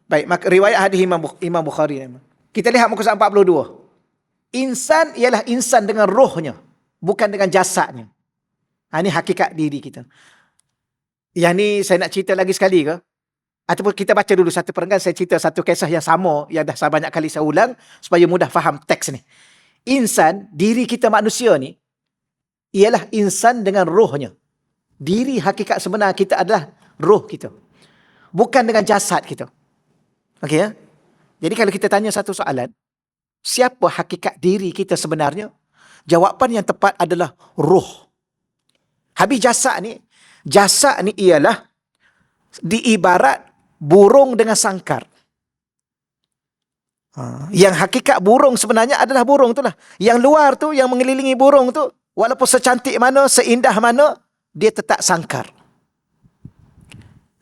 Baik, maka riwayat hadis Imam Bukhari. Kita lihat muka surat 42. Insan ialah insan dengan rohnya, bukan dengan jasadnya. Ini hakikat diri kita. Yang ni saya nak cerita lagi sekali ke? Ataupun kita baca dulu satu perenggan, saya cerita satu kisah yang sama, yang dah banyak kali saya ulang, supaya mudah faham teks ni. Insan, diri kita manusia ni, ialah insan dengan rohnya. Diri hakikat sebenar kita adalah roh kita. Bukan dengan jasad kita. Okey ya? Jadi kalau kita tanya satu soalan, siapa hakikat diri kita sebenarnya? Jawapan yang tepat adalah roh. Habis jasad ni ialah diibarat burung dengan sangkar. Yang hakikat burung sebenarnya adalah burung tu lah. Yang luar tu, yang mengelilingi burung tu, walaupun secantik mana, seindah mana, dia tetap sangkar.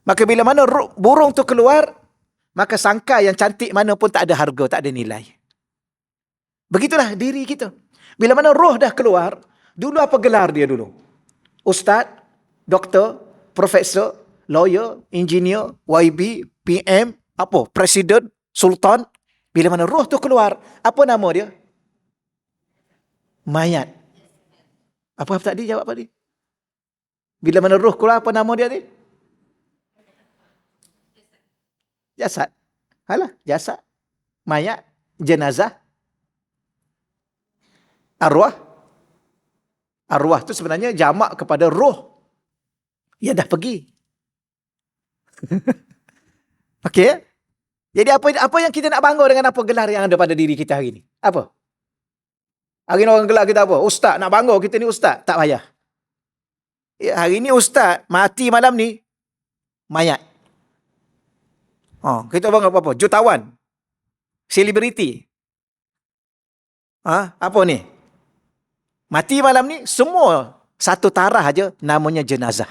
Maka bila mana burung tu keluar, maka sangkar yang cantik mana pun tak ada harga, tak ada nilai. Begitulah diri kita. Bila mana roh dah keluar, dulu apa gelar dia dulu? Ustaz, doktor, profesor, lawyer, engineer, YB, PM, apa? Presiden, sultan. Bila mana roh tu keluar, apa nama dia? Mayat. Apa tadi jawab tadi? Bila mana roh keluar, apa nama dia ni? Jasad. Alah, jasad. Mayat. Jenazah. Arwah. Arwah tu sebenarnya jamak kepada roh. Ia dah pergi. Okey. Jadi apa yang kita nak bangga dengan apa gelar yang ada pada diri kita hari ni? Apa? Hari ni orang gelar kita apa? Ustaz, nak bangga kita ni ustaz. Tak payah. Ya, hari ni ustaz, mati malam ni, mayat. Kita bangga apa-apa? Jutawan. Selebriti. Apa ni? Mati malam ni, semua satu tarah aja namanya jenazah.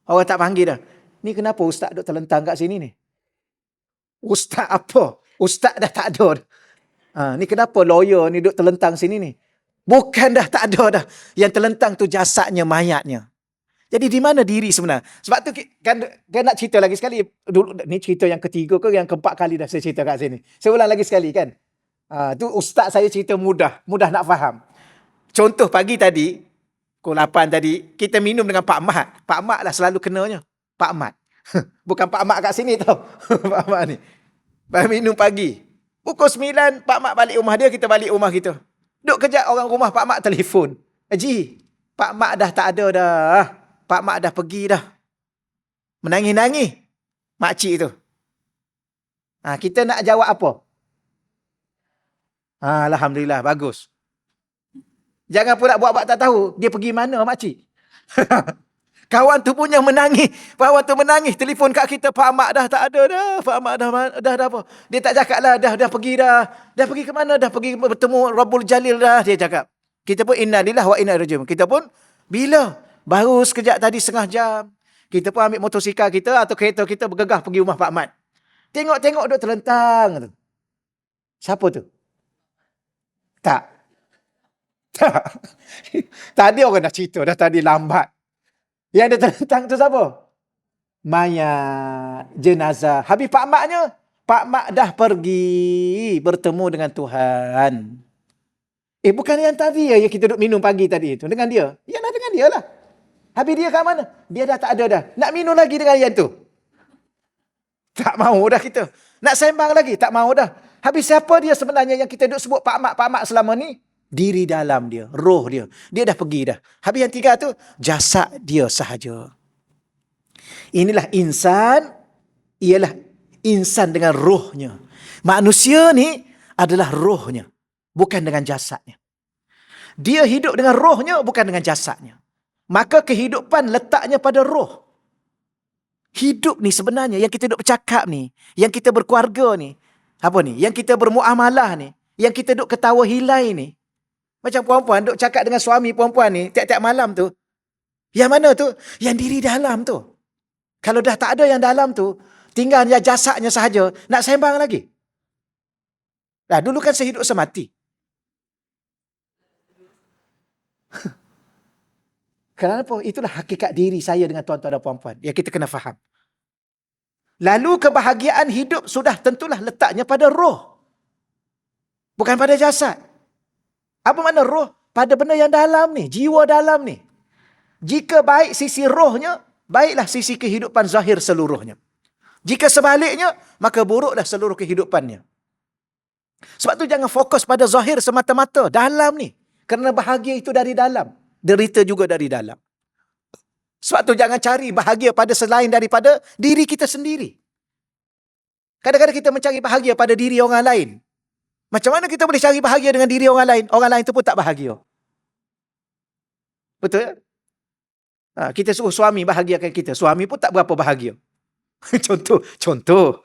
Orang tak panggil dah. Ni kenapa ustaz duk terlentang kat sini ni? Ustaz apa? Ustaz dah tak ada dah. Ni kenapa lawyer ni duk terlentang sini ni? Bukan dah tak ada dah. Yang terlentang tu jasadnya, mayatnya. Jadi di mana diri sebenarnya? Sebab tu kan nak cerita lagi sekali. Dulu ni cerita yang ketiga ke yang keempat kali dah saya cerita kat sini. Saya ulang lagi sekali kan. Tu ustaz saya cerita mudah nak faham. Contoh pagi tadi, pukul 8 tadi, kita minum dengan Pak Mat. Pak Mat lah selalu kenanya. Pak Mat. Bukan Pak Mat kat sini tau. Pak Mat ni. Minum pagi. Pukul 9, Pak Mat balik rumah dia, kita balik rumah kita. Duk kejap orang rumah Pak Mat telefon. Haji, Pak Mat dah tak ada dah. Pak Mat dah pergi dah. Menangis-nangis. Makcik tu. Kita nak jawab apa? Alhamdulillah, bagus. Jangan pula buat-buat tak tahu. Dia pergi mana makcik? Kawan tu punya menangis. Kawan tu menangis. Telefon kat kita. Pak Mat dah tak ada dah. Pak Mat dah apa. Dia tak cakap lah. Dah pergi dah. Dah pergi ke mana? Dah pergi bertemu Rabbul Jalil dah. Dia cakap. Kita pun inna lillah wa inna ilaihi raji'un. Kita pun bila? Baru sekejap tadi setengah jam. Kita pun ambil motosikal kita atau kereta kita bergegas pergi rumah Pak Mat. Tengok-tengok duk terlentang tu. Siapa tu? Tak. Tak. Tadi orang dah cerita dah tadi lambat. Yang dia terlentang tu siapa? Mayat, jenazah. Habis Pak Matnya, Pak Mat dah pergi bertemu dengan Tuhan. Bukan yang tadi ya, yang kita duduk minum pagi tadi itu. Dengan dia. Ya lah, dengan dia lah. Habis dia kat mana? Dia dah tak ada dah. Nak minum lagi dengan yang tu? Tak mahu dah kita. Nak sembang lagi? Tak mahu dah. Habis siapa dia sebenarnya yang kita duduk sebut Pak Mat selama ni? Diri dalam dia, roh dia. Dia dah pergi dah. Habis yang tiga tu, jasad dia sahaja. Inilah insan, ialah insan dengan rohnya. Manusia ni adalah rohnya, bukan dengan jasadnya. Dia hidup dengan rohnya, bukan dengan jasadnya. Maka kehidupan letaknya pada roh. Hidup ni sebenarnya, yang kita duduk bercakap ni, yang kita berkeluarga ni, apa ni, yang kita bermuamalah ni, yang kita duduk ketawa hilai ni. Macam perempuan duduk cakap dengan suami perempuan ni, tiap-tiap malam tu. Yang mana tu? Yang diri dalam tu. Kalau dah tak ada yang dalam tu, tinggal jasadnya sahaja, nak sembang lagi. Dah dulu kan sehidup semati. Kenapa? Itulah hakikat diri saya dengan tuan-tuan dan puan-puan. Yang kita kena faham. Lalu kebahagiaan hidup sudah tentulah letaknya pada roh. Bukan pada jasad. Apa makna roh? Pada benda yang dalam ni, jiwa dalam ni. Jika baik sisi rohnya, baiklah sisi kehidupan zahir seluruhnya. Jika sebaliknya, maka buruklah seluruh kehidupannya. Sebab tu jangan fokus pada zahir semata-mata, dalam ni. Kerana bahagia itu dari dalam. Derita juga dari dalam. Sebab tu jangan cari bahagia pada selain daripada diri kita sendiri. Kadang-kadang kita mencari bahagia pada diri orang lain. Macam mana kita boleh cari bahagia dengan diri orang lain? Orang lain tu pun tak bahagia. Betul? Kita suruh suami bahagiakan kita. Suami pun tak berapa bahagia. Contoh.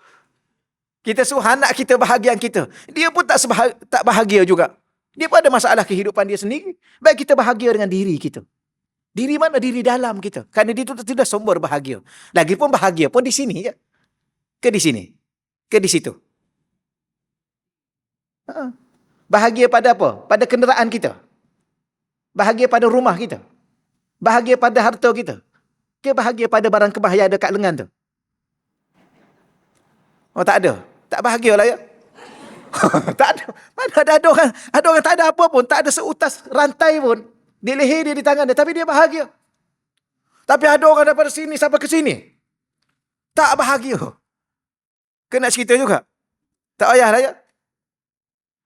Kita suruh anak kita bahagian kita. Dia pun tak bahagia juga. Dia pun ada masalah kehidupan dia sendiri. Baik kita bahagia dengan diri kita. Diri mana? Diri dalam kita. Kerana dia itu tidak sumber bahagia. Lagipun bahagia pun di sini je. Ke di sini? Ke di situ? Bahagia pada apa? Pada kenderaan kita. Bahagia pada rumah kita. Bahagia pada harta kita. Ke bahagia pada barang kebah yang ada kat lengan tu? Oh, tak ada. Tak bahagia lah ya. Tak ada. Mana ada orang tak ada apa pun. Tak ada seutas rantai pun. Di leher dia, di tangan dia. Tapi dia bahagia. Tapi ada orang daripada sini sampai ke sini. Tak bahagia. Kena cerita juga. Tak payah lah ya.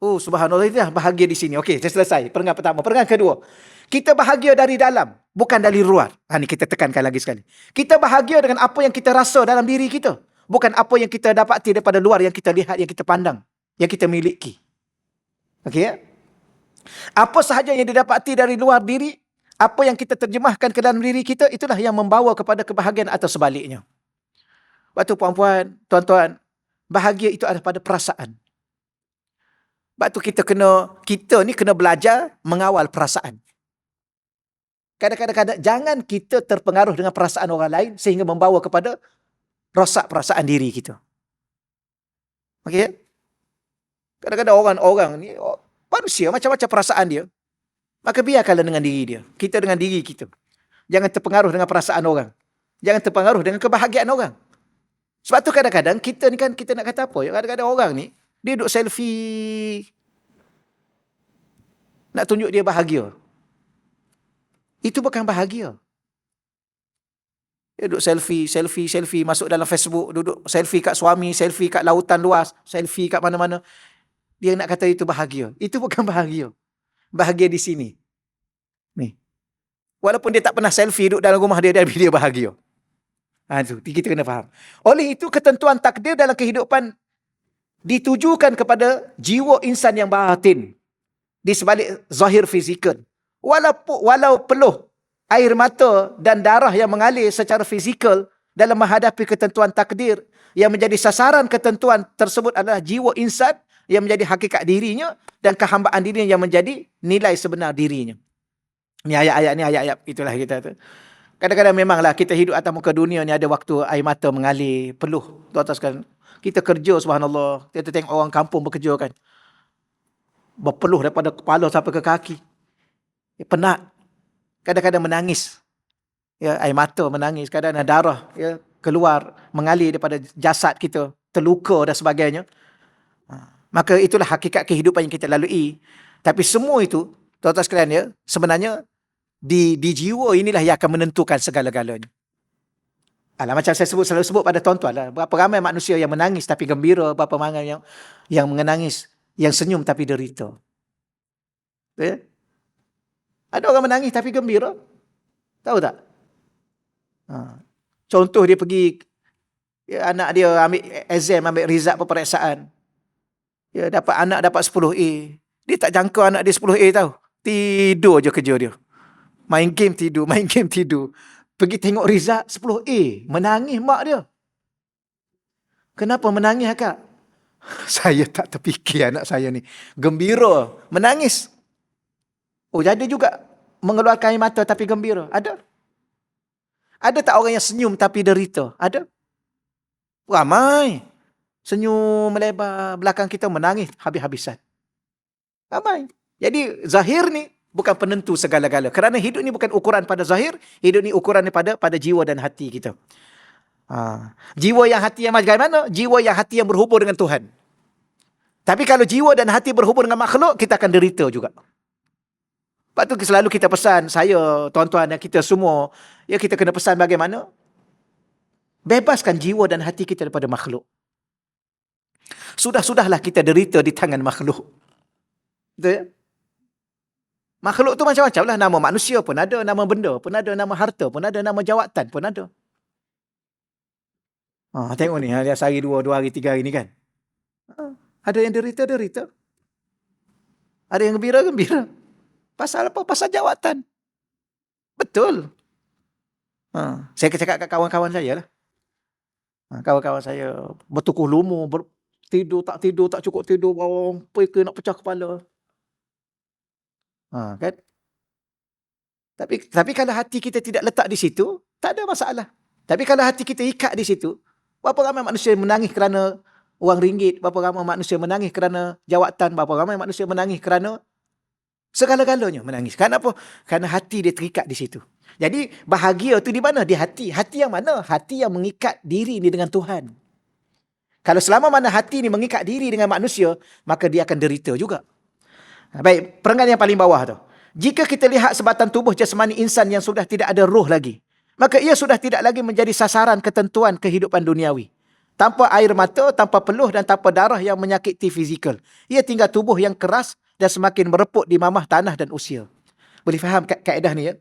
Oh, subhanallah, itu bahagia di sini. Okey, saya selesai. Perengan pertama. Perengan kedua. Kita bahagia dari dalam, bukan dari luar. Ini kita tekankan lagi sekali. Kita bahagia dengan apa yang kita rasa dalam diri kita. Bukan apa yang kita dapati daripada luar, yang kita lihat, yang kita pandang, yang kita miliki. Okey ya? Apa sahaja yang didapati dari luar diri, apa yang kita terjemahkan ke dalam diri kita, itulah yang membawa kepada kebahagiaan atau sebaliknya. Waktu puan-puan, tuan-tuan, bahagia itu ada pada perasaan. Sebab tu kita ni kena belajar mengawal perasaan. Kadang-kadang jangan kita terpengaruh dengan perasaan orang lain sehingga membawa kepada rosak perasaan diri kita. Okey? Kadang-kadang orang ni manusia macam-macam perasaan dia. Maka biarkanlah dengan diri dia. Kita dengan diri kita. Jangan terpengaruh dengan perasaan orang. Jangan terpengaruh dengan kebahagiaan orang. Sebab tu kadang-kadang kita ni kan, kita nak kata apa ya? Kadang-kadang orang ni dia duduk selfie. Nak tunjuk dia bahagia. Itu bukan bahagia. Dia duduk selfie. Masuk dalam Facebook. Duduk selfie kat suami. Selfie kat lautan luas. Selfie kat mana-mana. Dia nak kata itu bahagia. Itu bukan bahagia. Bahagia di sini. Ni. Walaupun dia tak pernah selfie duduk dalam rumah dia bahagia. Itu kita kena faham. Oleh itu ketentuan takdir dalam kehidupan ditujukan kepada jiwa insan yang batin di sebalik zahir fizikal. Walau peluh air mata dan darah yang mengalir secara fizikal dalam menghadapi ketentuan takdir, yang menjadi sasaran ketentuan tersebut adalah jiwa insan yang menjadi hakikat dirinya dan kehambaan dirinya yang menjadi nilai sebenar dirinya. Ni ayat-ayat ni, ayat-ayat itulah kita tu. Kadang-kadang memanglah kita hidup atas muka dunia ni ada waktu air mata mengalir, peluh. Tuan-tuan sekalian, kita kerja subhanallah. Kita tengok orang kampung bekerja kan. Berpeluh daripada kepala sampai ke kaki. Penat. Kadang-kadang menangis. Ya, air mata menangis. Kadang-kadang darah ya, keluar, mengalir daripada jasad kita. Terluka dan sebagainya. Maka itulah hakikat kehidupan yang kita lalui. Tapi semua itu, tuan-tuan sekalian ya, sebenarnya di jiwa inilah yang akan menentukan segala-galanya. Alah, macam saya selalu sebut pada tuan-tuan lah. Berapa ramai manusia yang menangis tapi gembira, berapa ramai yang menangis, yang senyum tapi derita. Ya? Ada orang menangis tapi gembira. Tahu tak? Contoh dia pergi, ya, anak dia ambil exam, ambil result peperiksaan. Ya, anak dapat 10A. Dia tak jangka anak dia 10A tahu. Tidur je kerja dia. Main game tidur, main game tidur. Pergi tengok result 10A. Menangis mak dia. Kenapa menangis akak? Saya tak terfikir anak saya ni. Gembira, menangis. Oh, jadi juga mengeluarkan air mata tapi gembira. Ada? Ada tak orang yang senyum tapi derita? Ada? Ramai. Senyum melebar belakang kita, menangis habis-habisan. Ramai. Jadi zahir ni bukan penentu segala-gala. Kerana hidup ni bukan ukuran pada zahir, hidup ni ukuran pada jiwa dan hati kita. Jiwa yang hati yang bagaimana? Jiwa yang hati yang berhubung dengan Tuhan. Tapi kalau jiwa dan hati berhubung dengan makhluk, kita akan derita juga. Sebab tu selalu kita pesan, saya, tuan-tuan dan kita semua, ya, kita kena pesan bagaimana? Bebaskan jiwa dan hati kita daripada makhluk. Sudah-sudahlah kita derita di tangan makhluk. Betul ya? Makhluk tu macam-macam lah. Nama manusia pun ada, nama benda pun ada, nama harta pun ada, nama jawatan pun ada. Tengok ni, dia sehari 2 hari 3 hari ni kan. Ada yang derita-derita. Ada yang gembira-gembira. Pasal apa? Pasal jawatan. Betul. Saya cakap kat kawan-kawan saya lah. Kawan-kawan saya bertukuh lumu, tidur, tak cukup tidur, pergi nak pecah kepala. Kan? Tapi kalau hati kita tidak letak di situ, tak ada masalah. Tapi kalau hati kita ikat di situ, berapa ramai manusia menangis kerana wang ringgit, berapa ramai manusia menangis kerana jawatan, berapa ramai manusia menangis kerana segala-galanya menangis. Kenapa? Kerana hati dia terikat di situ. Jadi bahagia tu di mana? Di hati. Hati yang mana? Hati yang mengikat diri ni dengan Tuhan. Kalau selama mana hati ni mengikat diri dengan manusia, maka dia akan derita juga. Baik, perenggan yang paling bawah tu. Jika kita lihat sebatang tubuh jasmani insan yang sudah tidak ada roh lagi, maka ia sudah tidak lagi menjadi sasaran ketentuan kehidupan duniawi. Tanpa air mata, tanpa peluh dan tanpa darah yang menyakiti fizikal. Ia tinggal tubuh yang keras dan semakin mereput di mamah tanah dan usia. Boleh faham kaedah ni ya?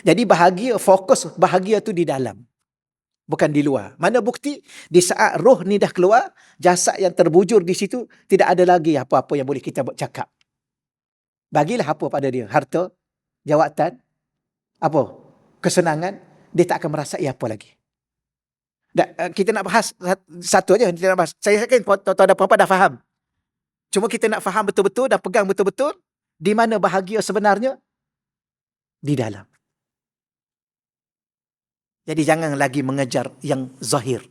Jadi bahagia, fokus bahagia tu di dalam. Bukan di luar. Mana bukti? Di saat roh ni dah keluar, jasad yang terbujur di situ, tidak ada lagi apa-apa yang boleh kita cakap. Bagilah apa pada dia? Harta, jawatan, apa? Kesenangan, dia tak akan merasai apa lagi. Kita nak bahas satu aja. Kita nak bahas. Saya yakin tuan-tuan dan puan-puan dah faham. Cuma kita nak faham betul-betul dan pegang betul-betul di mana bahagia sebenarnya? Di dalam. Jadi jangan lagi mengejar yang zahir.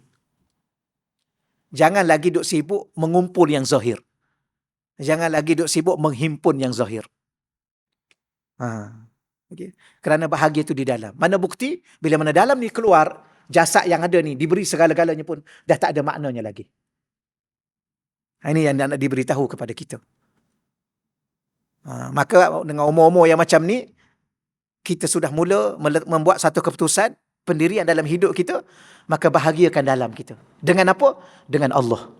Jangan lagi duk sibuk mengumpul yang zahir. Jangan lagi duk sibuk menghimpun yang zahir. Okay. Kerana bahagia itu di dalam. Mana bukti? Bila mana dalam ni keluar, jasad yang ada ni diberi segala-galanya pun dah tak ada maknanya lagi. Ini yang nak diberitahu kepada kita. Maka dengan umur-umur yang macam ni, kita sudah mula membuat satu keputusan, pendirian dalam hidup kita, maka bahagiakan dalam kita. Dengan apa? Dengan Allah.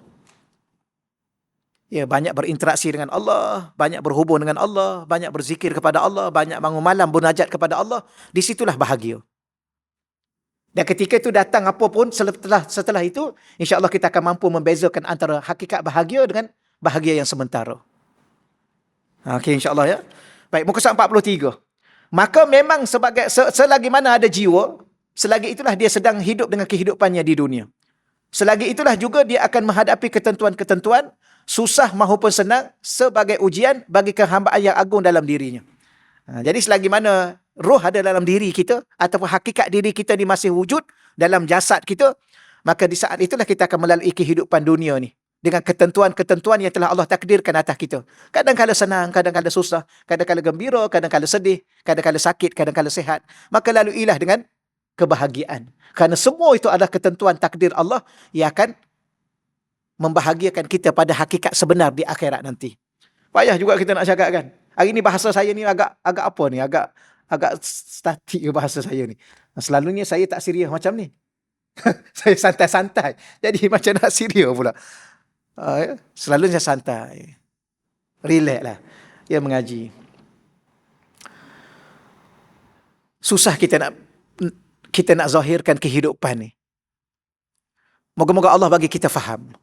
Ya, banyak berinteraksi dengan Allah, banyak berhubung dengan Allah, banyak berzikir kepada Allah, banyak bangun malam munajat kepada Allah. Di situlah bahagia. Dan ketika itu datang apa pun setelah itu, insya-Allah kita akan mampu membezakan antara hakikat bahagia dengan bahagia yang sementara. Okey, insya-Allah ya. Baik, muka surat 43. Maka memang selagi mana ada jiwa, selagi itulah dia sedang hidup dengan kehidupannya di dunia. Selagi itulah juga dia akan menghadapi ketentuan-ketentuan, susah maupun senang, sebagai ujian bagi kehambaan yang agung dalam dirinya. Jadi selagi mana roh ada dalam diri kita, ataupun hakikat diri kita ni masih wujud dalam jasad kita, maka di saat itulah kita akan melalui kehidupan dunia ni. Dengan ketentuan-ketentuan yang telah Allah takdirkan atas kita. Kadang-kadang senang, kadang-kadang susah, kadang-kadang gembira, kadang-kadang sedih, kadang-kadang sakit, kadang-kadang sihat. Maka laluilah dengan kebahagiaan. Kerana semua itu adalah ketentuan takdir Allah yang akan membahagiakan kita pada hakikat sebenar di akhirat nanti. Payah juga kita nak cakap kan. Hari ni bahasa saya ni agak apa ni? Agak statik ke bahasa saya ni. Selalunya saya tak serius macam ni. Saya santai-santai. Jadi macam nak serius pula. Selalunya santai. Relax lah. Ya mengaji. Susah kita nak zahirkan kehidupan ni. Moga-moga Allah bagi kita faham.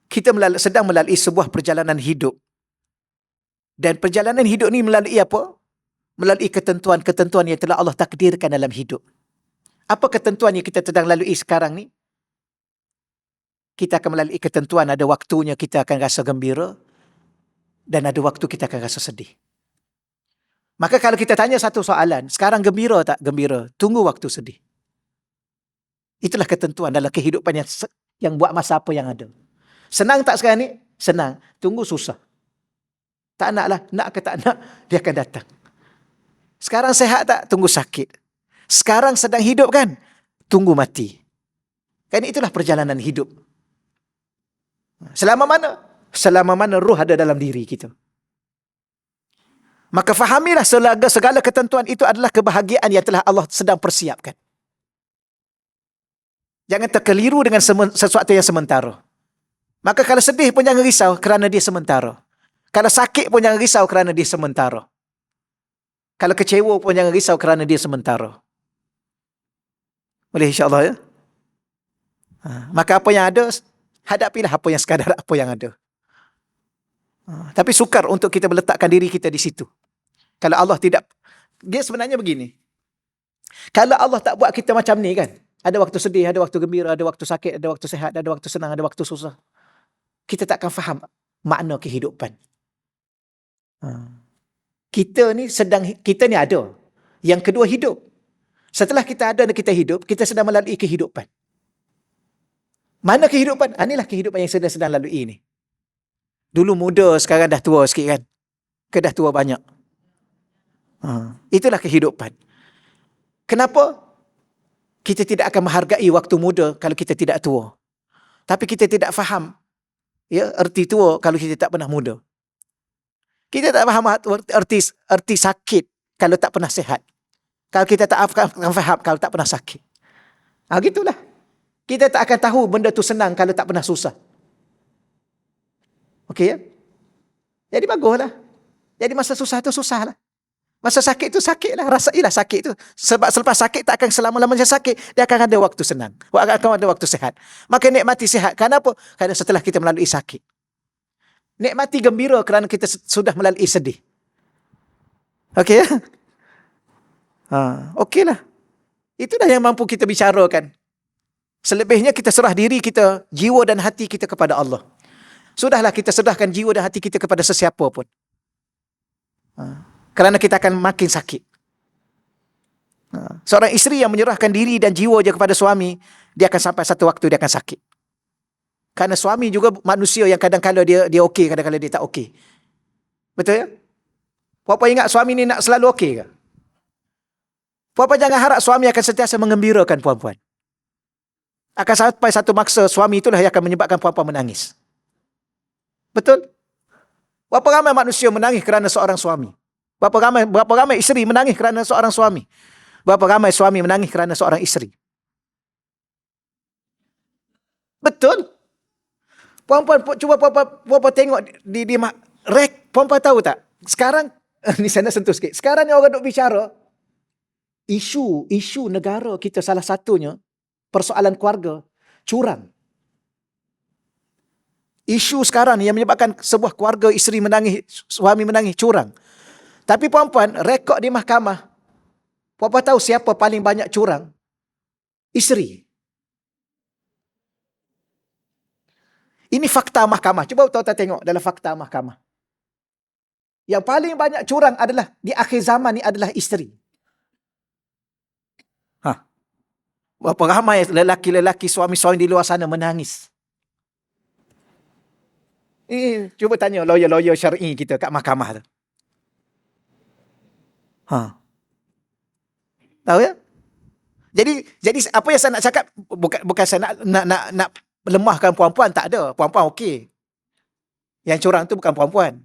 Kita sedang melalui sebuah perjalanan hidup. Dan perjalanan hidup ni melalui apa? Melalui ketentuan-ketentuan yang telah Allah takdirkan dalam hidup. Apa ketentuan yang kita sedang lalui sekarang ni? Kita akan melalui ketentuan, ada waktunya kita akan rasa gembira, dan ada waktu kita akan rasa sedih. Maka kalau kita tanya satu soalan, sekarang gembira tak? Gembira. Tunggu waktu sedih. Itulah ketentuan dalam kehidupan yang buat masa apa yang ada. Senang tak sekarang ni? Senang. Tunggu susah. Tak nak lah. Nak ke tak nak, dia akan datang. Sekarang sehat tak? Tunggu sakit. Sekarang sedang hidup kan? Tunggu mati. Kan itulah perjalanan hidup. Selama mana? Selama mana roh ada dalam diri kita. Maka fahamilah segala ketentuan itu adalah kebahagiaan yang telah Allah sedang persiapkan. Jangan terkeliru dengan sesuatu yang sementara. Maka kalau sedih pun jangan risau kerana dia sementara. Kalau sakit pun jangan risau kerana dia sementara. Kalau kecewa pun jangan risau kerana dia sementara. Boleh insya-Allah ya? Maka apa yang ada, hadapilah apa yang sekadar apa yang ada. Tapi sukar untuk kita meletakkan diri kita di situ. Kalau Allah tidak, dia sebenarnya begini. Kalau Allah tak buat kita macam ni kan, ada waktu sedih, ada waktu gembira, ada waktu sakit, ada waktu sehat, ada waktu senang, ada waktu susah. Kita tak akan faham makna kehidupan. Kita ni ada. Yang kedua hidup. Setelah kita ada dan kita hidup, kita sedang melalui kehidupan. Mana kehidupan? Inilah kehidupan yang sedang lalui ni. Dulu muda, sekarang dah tua sikit kan? Ke dah tua banyak? Itulah kehidupan. Kenapa? Kita tidak akan menghargai waktu muda kalau kita tidak tua. Tapi kita tidak faham erti tua kalau kita tak pernah muda. Kita tak faham erti sakit kalau tak pernah sihat. Kalau kita tak akan faham kalau tak pernah sakit. Gitulah. Kita tak akan tahu benda tu senang kalau tak pernah susah. Okey ya? Jadi baguslah. Jadi masa susah tu susahlah. Masa sakit tu sakitlah, rasailah sakit tu. Sebab selepas sakit tak akan selama-lamanya sakit, dia akan ada waktu senang. Akan ada waktu sihat. Maka nikmati sihat. Kenapa? Kerana setelah kita melalui sakit. Nikmati gembira kerana kita sudah melalui sedih. Okey ya? Okeylah. Itulah yang mampu kita bicarakan. Selebihnya kita serah diri kita, jiwa dan hati kita kepada Allah. Sudahlah kita serahkan jiwa dan hati kita kepada sesiapa pun. Kerana kita akan makin sakit. Seorang isteri yang menyerahkan diri dan jiwa je kepada suami, dia akan sampai satu waktu dia akan sakit. Kerana suami juga manusia yang kadang-kadang dia okey, kadang-kadang dia tak okey. Betul ya? Puan-puan ingat suami ni nak selalu okey ke? Puan-puan jangan harap suami akan sentiasa mengembirakan puan-puan. Akan sampai satu masa suami itulah yang akan menyebabkan puan-puan menangis. Betul? Berapa ramai manusia menangis kerana seorang suami? Berapa ramai isteri menangis kerana seorang suami? Berapa ramai suami menangis kerana seorang isteri? Betul? Puan-puan, cuba puan-puan tengok di puan-puan tahu tak? Sekarang, ni saya nak sentuh sikit. Sekarang ni orang duk bicara, isu negara kita salah satunya, persoalan keluarga, curang. Isu sekarang ni yang menyebabkan sebuah keluarga isteri menangis, suami menangis, curang. Tapi puan-puan, rekod di mahkamah, puan-puan tahu siapa paling banyak curang? Isteri. Ini fakta mahkamah. Cuba tuan-tuan tengok dalam fakta mahkamah. Yang paling banyak curang adalah di akhir zaman ni adalah isteri. Berapa ramai lelaki-lelaki suami-suami di luar sana menangis. Cuba tanya lawyer-lawyer syar'i kita kat mahkamah tu. Tahu ya? Jadi apa yang saya nak cakap, bukan saya nak melemahkan puan-puan, tak ada. Puan-puan okey. Yang curang tu bukan puan-puan.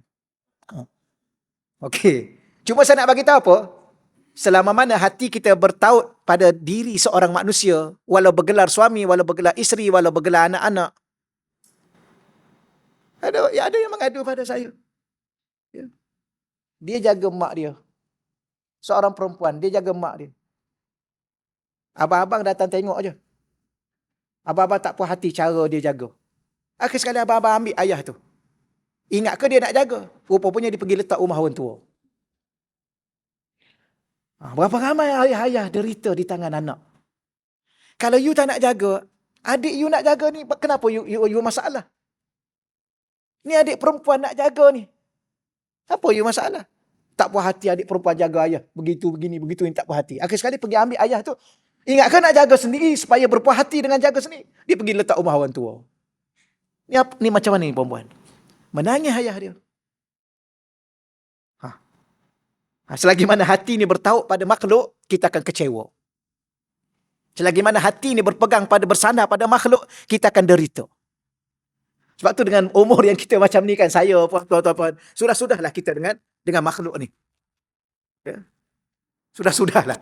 Okey. Cuma saya nak bagi tahu apa? Selama mana hati kita bertaut pada diri seorang manusia, walau bergelar suami, walau bergelar isteri, walau bergelar anak-anak, ada yang mengadu pada saya. Ya. Dia jaga mak dia. Seorang perempuan, dia jaga mak dia. Abang-abang datang tengok aja. Abang-abang tak puas hati cara dia jaga. Akhir sekali abang-abang ambil ayah tu. Ingat ke dia nak jaga? Rupanya dia pergi letak rumah orang tua. Berapa ramai ayah-ayah derita di tangan anak. Kalau you tak nak jaga, adik you nak jaga ni, kenapa you masalah? Ni adik perempuan nak jaga ni. Apa you masalah? Tak puas hati adik perempuan jaga ayah. Begitu, begini, begitu, ni tak puas hati. Akhir sekali pergi ambil ayah tu. Ingat ke nak jaga sendiri supaya berpuas hati dengan jaga sendiri? Dia pergi letak rumah orang tua. Ni macam mana ni perempuan? Menangis ayah dia. Selagi mana hati ni bertaut pada makhluk, kita akan kecewa. Selagi mana hati ni berpegang pada bersandar pada makhluk, kita akan derita. Sebab tu dengan umur yang kita macam ni kan, saya, puan-puan, sudah-sudahlah kita dengan makhluk ni. Ya? Sudah-sudahlah.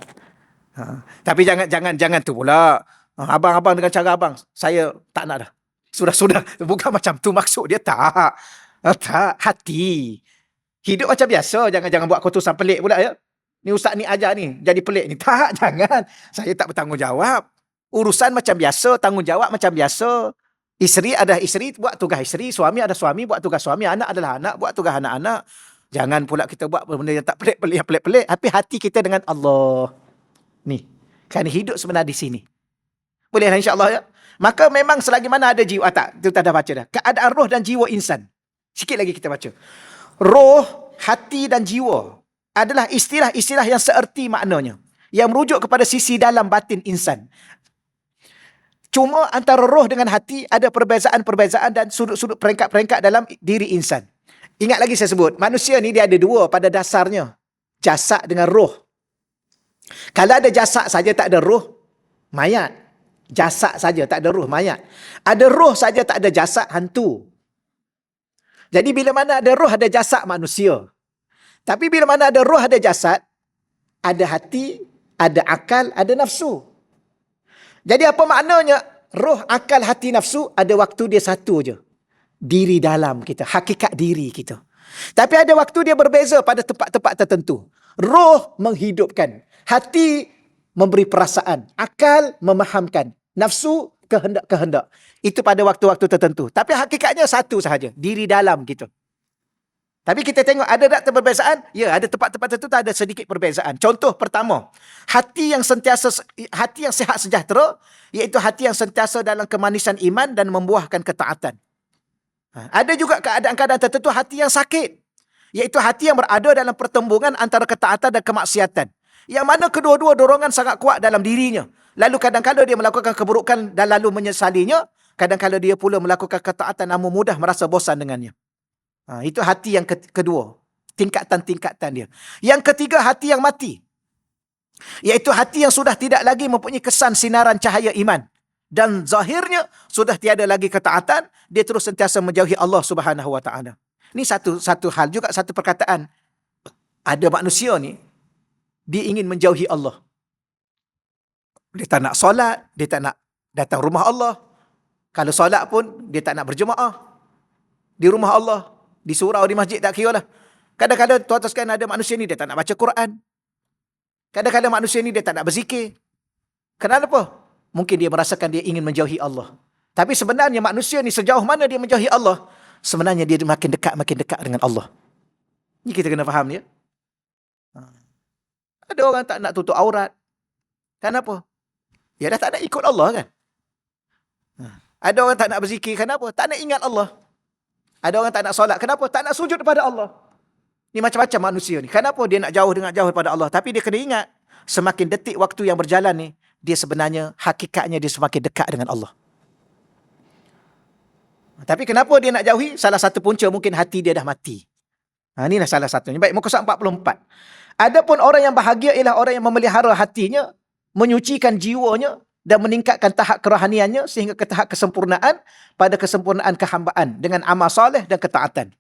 Tapi jangan tu pula. Abang-abang dengan cara abang, saya tak nak dah. Sudah-sudah. Bukan macam tu maksud dia, tak. Tak, hati. Hidup macam biasa, jangan buat keputusan pelik pula ya. Ni ustaz ni ajar ni, jadi pelik ni. Tak, jangan. Saya tak bertanggungjawab. Urusan macam biasa, tanggungjawab macam biasa. Isteri ada isteri, buat tugas isteri. Suami ada suami, buat tugas suami. Anak adalah anak, buat tugas anak-anak. Jangan pula kita buat benda yang tak pelik-pelik, yang pelik-pelik. Tapi hati kita dengan Allah. Ni, kan hidup sebenar di sini. Bolehlah insya-Allah ya. Maka memang selagi mana ada jiwa, kita dah baca dah. Keadaan roh dan jiwa insan. Sikit lagi kita baca. Roh, hati dan jiwa adalah istilah-istilah yang seerti maknanya, yang merujuk kepada sisi dalam batin insan. Cuma antara roh dengan hati ada perbezaan-perbezaan dan sudut-sudut peringkat-peringkat dalam diri insan. Ingat lagi saya sebut, manusia ni dia ada dua pada dasarnya. Jasad dengan roh. Kalau ada jasad saja tak ada roh, mayat. Jasad saja tak ada roh, mayat. Ada roh saja tak ada jasad, hantu. Jadi bila mana ada roh, ada jasad manusia. Tapi bila mana ada roh, ada jasad, ada hati, ada akal, ada nafsu. Jadi apa maknanya? Roh, akal, hati, nafsu, ada waktu dia satu je. Diri dalam kita, hakikat diri kita. Tapi ada waktu dia berbeza pada tempat-tempat tertentu. Roh menghidupkan, hati memberi perasaan, akal memahamkan, nafsu kehendak-kehendak. Itu pada waktu-waktu tertentu. Tapi hakikatnya satu sahaja, diri dalam kita. Tapi kita tengok ada tak perbezaan? Ya, ada tempat-tempat tertentu ada sedikit perbezaan. Contoh pertama, hati yang sihat sejahtera, iaitu hati yang sentiasa dalam kemanisan iman dan membuahkan ketaatan. Ada juga keadaan-keadaan tertentu hati yang sakit, iaitu hati yang berada dalam pertembungan antara ketaatan dan kemaksiatan. Yang mana kedua-dua dorongan sangat kuat dalam dirinya. Lalu kadang-kadang dia melakukan keburukan dan lalu menyesalinya. Kadang-kadang dia pula melakukan ketaatan namun mudah merasa bosan dengannya. Itu hati yang kedua. Tingkatan-tingkatan dia. Yang ketiga, hati yang mati. Iaitu hati yang sudah tidak lagi mempunyai kesan sinaran cahaya iman. Dan zahirnya sudah tiada lagi ketaatan. Dia terus sentiasa menjauhi Allah Subhanahu Wa Taala. Ini satu hal juga, satu perkataan. Ada manusia ni, dia ingin menjauhi Allah. Dia tak nak solat, dia tak nak datang rumah Allah. Kalau solat pun, dia tak nak berjemaah di rumah Allah. Di surau, di masjid, tak kira lah. Kadang-kadang tuan-tuan sekalian, ada manusia ni, dia tak nak baca Quran. Kadang-kadang manusia ni, dia tak nak berzikir. Kenapa? Mungkin dia merasakan dia ingin menjauhi Allah. Tapi sebenarnya manusia ni, sejauh mana dia menjauhi Allah, sebenarnya dia makin dekat dengan Allah. Ini kita kena faham ya. Ada orang tak nak tutup aurat. Kenapa? Ya dah tak nak ikut Allah kan. Ada orang tak nak berzikir. Kenapa? Tak nak ingat Allah. Ada orang tak nak solat. Kenapa? Tak nak sujud kepada Allah. Ni macam-macam manusia ni. Kenapa dia nak jauh daripada Allah? Tapi dia kena ingat, semakin detik waktu yang berjalan ni, dia sebenarnya, hakikatnya dia semakin dekat dengan Allah. Tapi kenapa dia nak jauhi? Salah satu punca mungkin hati dia dah mati. Inilah salah satunya. Baik, muka surat 44. Adapun orang yang bahagia ialah orang yang memelihara hatinya, menyucikan jiwanya, dan meningkatkan tahap kerohaniannya sehingga ke tahap kesempurnaan pada kesempurnaan kehambaan dengan amal soleh dan ketaatan.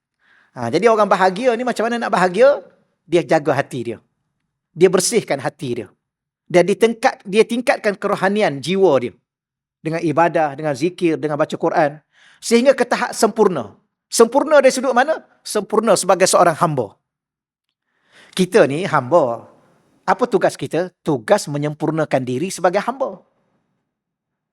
Jadi orang bahagia ni macam mana nak bahagia? Dia jaga hati dia. Dia bersihkan hati dia. Dan dia tingkatkan kerohanian jiwa dia. Dengan ibadah, dengan zikir, dengan baca Quran. Sehingga ke tahap sempurna. Sempurna dari sudut mana? Sempurna sebagai seorang hamba. Kita ni hamba. Apa tugas kita? Tugas menyempurnakan diri sebagai hamba.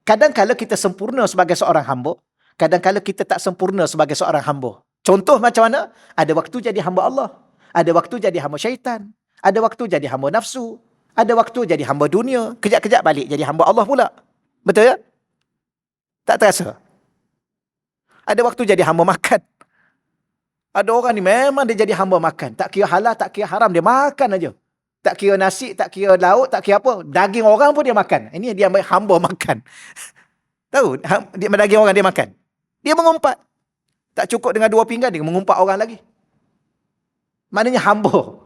Kadang-kala kita sempurna sebagai seorang hamba. Kadang-kala kita tak sempurna sebagai seorang hamba. Contoh macam mana? Ada waktu jadi hamba Allah. Ada waktu jadi hamba syaitan. Ada waktu jadi hamba nafsu. Ada waktu jadi hamba dunia. Kejap-kejap balik jadi hamba Allah pula. Betul ya? Tak terasa? Ada waktu jadi hamba makan. Ada orang ni memang dia jadi hamba makan. Tak kira halal, tak kira haram. Dia makan aja. Tak kira nasi, tak kira lauk, tak kira apa. Daging orang pun dia makan. Ini dia hamba makan. Tahu? Daging orang dia makan. Dia mengumpat. Tak cukup dengan 2 pinggan, dia mengumpat orang lagi. Maknanya hamba.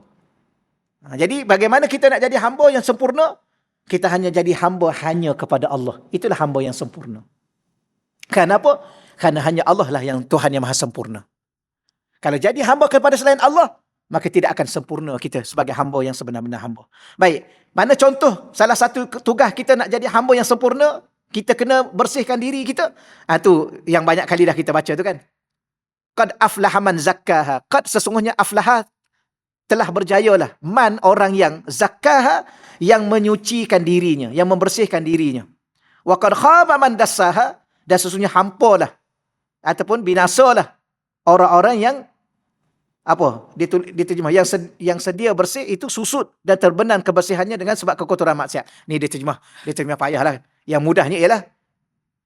Jadi bagaimana kita nak jadi hamba yang sempurna? Kita hanya jadi hamba hanya kepada Allah. Itulah hamba yang sempurna. Kenapa? Kerana hanya Allah lah yang Tuhan yang maha sempurna. Kalau jadi hamba kepada selain Allah, maka tidak akan sempurna kita sebagai hamba yang sebenar-benar hamba. Baik, mana contoh salah satu tugas kita nak jadi hamba yang sempurna? Kita kena bersihkan diri kita. Tu yang banyak kali dah kita baca tu kan. Qad aflaha man zakkaha. Qad sesungguhnya aflaha telah berjayalah. Man orang yang zakkaha, yang menyucikan dirinya, yang membersihkan dirinya. Wa qad khaba man dassaha, dan sesungguhnya hampalah ataupun binasalah orang-orang yang apa? Diterjemah yang sedia bersih itu susut dan terbenam kebersihannya dengan sebab kekotoran maksiat. Ni dia terjemah payahlah. Yang mudahnya ialah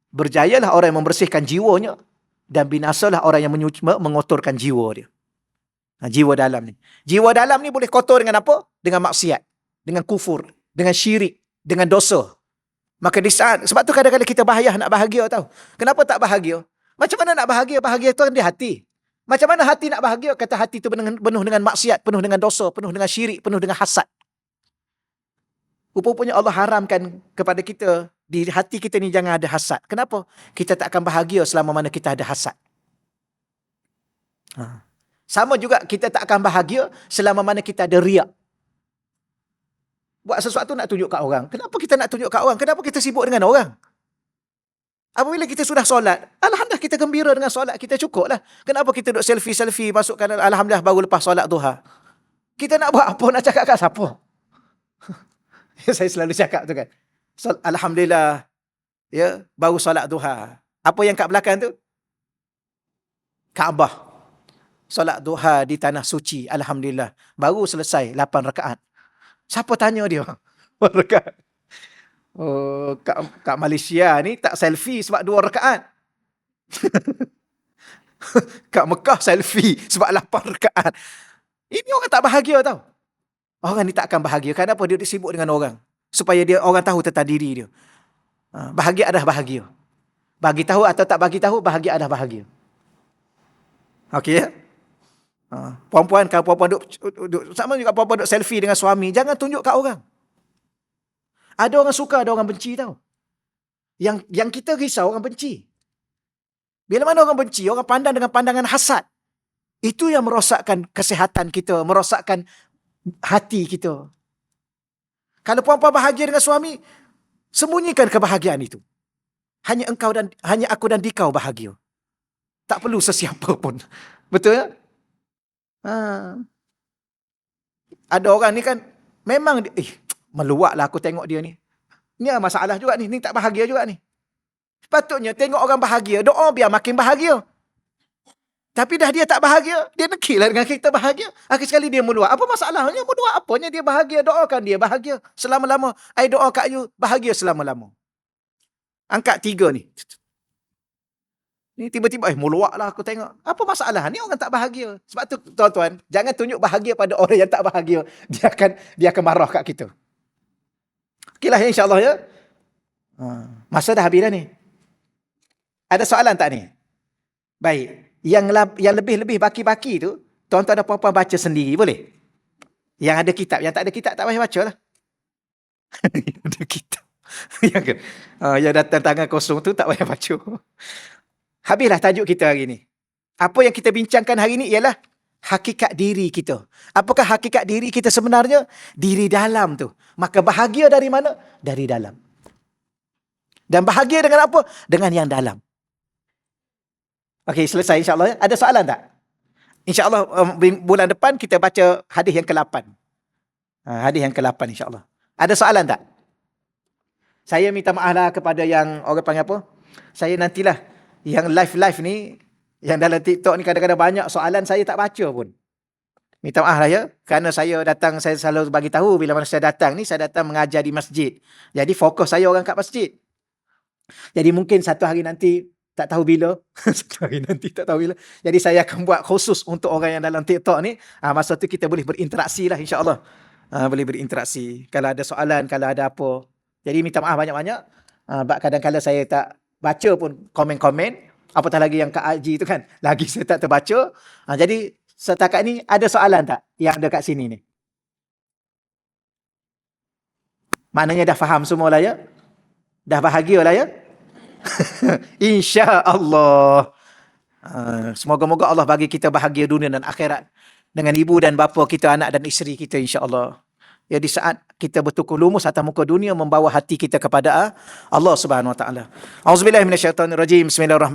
berjayalah orang yang membersihkan jiwanya dan binasalah orang yang mengotorkan jiwa dia. Jiwa dalam ni. Jiwa dalam ni boleh kotor dengan apa? Dengan maksiat, dengan kufur, dengan syirik, dengan dosa. Maka di saat, sebab tu kadang-kadang kita nak bahagia tahu. Kenapa tak bahagia? Macam mana nak bahagia? Bahagia tu kan di hati. Macam mana hati nak bahagia? Kata hati tu penuh dengan maksiat, penuh dengan dosa, penuh dengan syirik, penuh dengan hasad. Rupanya Allah haramkan kepada kita, di hati kita ni jangan ada hasad. Kenapa? Kita tak akan bahagia selama mana kita ada hasad. Sama juga kita tak akan bahagia selama mana kita ada riak. Buat sesuatu nak tunjuk kat orang. Kenapa kita nak tunjuk kat orang? Kenapa kita sibuk dengan orang? Apabila kita sudah solat, alhamdulillah kita gembira dengan solat, kita cukup lah. Kenapa kita duduk selfie, masukkan alhamdulillah baru lepas solat duha? Kita nak buat apa? Nak cakap kat siapa? Saya selalu cakap tu kan. Alhamdulillah, ya, baru solat duha. Apa yang kat belakang tu? Kaabah. Solat duha di tanah suci, alhamdulillah. Baru selesai 8 rakaat. Siapa tanya dia? 8 rakaat. Oh, kat Malaysia ni tak selfie sebab 2 rakaat. Kat Mekah selfie sebab 8 rakaat. Ini orang tak bahagia tau. Orang ni tak akan bahagia. Kenapa? Dia sibuk dengan orang. Supaya orang tahu tentang diri dia. Bahagia adalah bahagia. Bagi tahu atau tak bagi tahu, bahagia adalah bahagia. Okey ya? Perempuan, kalau perempuan duduk, sama juga perempuan duduk selfie dengan suami, jangan tunjuk kat orang. Ada orang suka, ada orang benci tau. Yang kita risau orang benci. Bila mana orang benci, orang pandang dengan pandangan hasad. Itu yang merosakkan kesihatan kita, merosakkan hati kita. Kalau perempuan bahagia dengan suami, sembunyikan kebahagiaan itu. Hanya aku dan dikau bahagia. Tak perlu sesiapa pun. Betul ya? Ada orang ni kan memang meluaklah aku tengok dia ni. Ni masalah juga ni tak bahagia juga ni. Sepatutnya tengok orang bahagia, doa biar makin bahagia. Tapi dah dia tak bahagia, dia nekilah dengan kita bahagia. Akhir sekali dia meluak. Apa masalahnya? Meluak apanya dia bahagia? Doakan dia bahagia selama-lama. I doa kat you bahagia selama-lama. Angkat 3 ni. Ni tiba-tiba, meluak lah aku tengok. Apa masalah? Ni orang tak bahagia. Sebab tu, tuan-tuan, jangan tunjuk bahagia pada orang yang tak bahagia. Dia akan marah kat kita. Okeylah ya, insyaAllah ya. Masa dah habis dah ni. Ada soalan tak ni? Baik. Yang lebih-lebih baki-baki tu, tuan-tuan dan puan-puan baca sendiri, boleh? Yang ada kitab. Yang tak ada kitab, tak payah baca lah. Ada kitab. Yang datang tangan kosong tu, tak payah baca. Habislah tajuk kita hari ni. Apa yang kita bincangkan hari ni ialah hakikat diri kita. Apakah hakikat diri kita sebenarnya? Diri dalam tu. Maka bahagia dari mana? Dari dalam. Dan bahagia dengan apa? Dengan yang dalam. Okey, selesai insyaAllah. Ada soalan tak? InsyaAllah bulan depan kita baca hadis yang ke-8. Hadis yang ke-8 insyaAllah. Ada soalan tak? Saya minta maaf lah kepada yang orang panggil apa? Saya nantilah yang live ni, yang dalam TikTok ni kadang-kadang banyak soalan saya tak baca pun. Minta maaf lah ya. Kerana saya datang, saya selalu bagi tahu bila mana saya datang ni, saya datang mengajar di masjid. Jadi fokus saya orang kat masjid. Jadi mungkin satu hari nanti, tak tahu bila. Satu hari nanti tak tahu bila. Jadi saya akan buat khusus untuk orang yang dalam TikTok ni. Masa tu kita boleh berinteraksi lah insyaAllah. Boleh berinteraksi. Kalau ada soalan, kalau ada apa. Jadi minta maaf banyak-banyak. Kadang-kadang saya tak baca pun komen-komen. Apatah lagi yang Kak Haji tu kan. Lagi saya tak terbaca. Jadi setakat ni ada soalan tak yang ada kat sini ni? Maknanya dah faham semua lah ya? Dah bahagia lah ya? InsyaAllah. Semoga-moga Allah bagi kita bahagia dunia dan akhirat. Dengan ibu dan bapa kita, anak dan isteri kita insyaAllah. Ya, di saat kita bertukar lumus atas muka dunia, membawa hati kita kepada Allah Subhanahu Wa Taala. Auzubillahi minasyaitonirrajim. Bismillahirrahmanirrahim.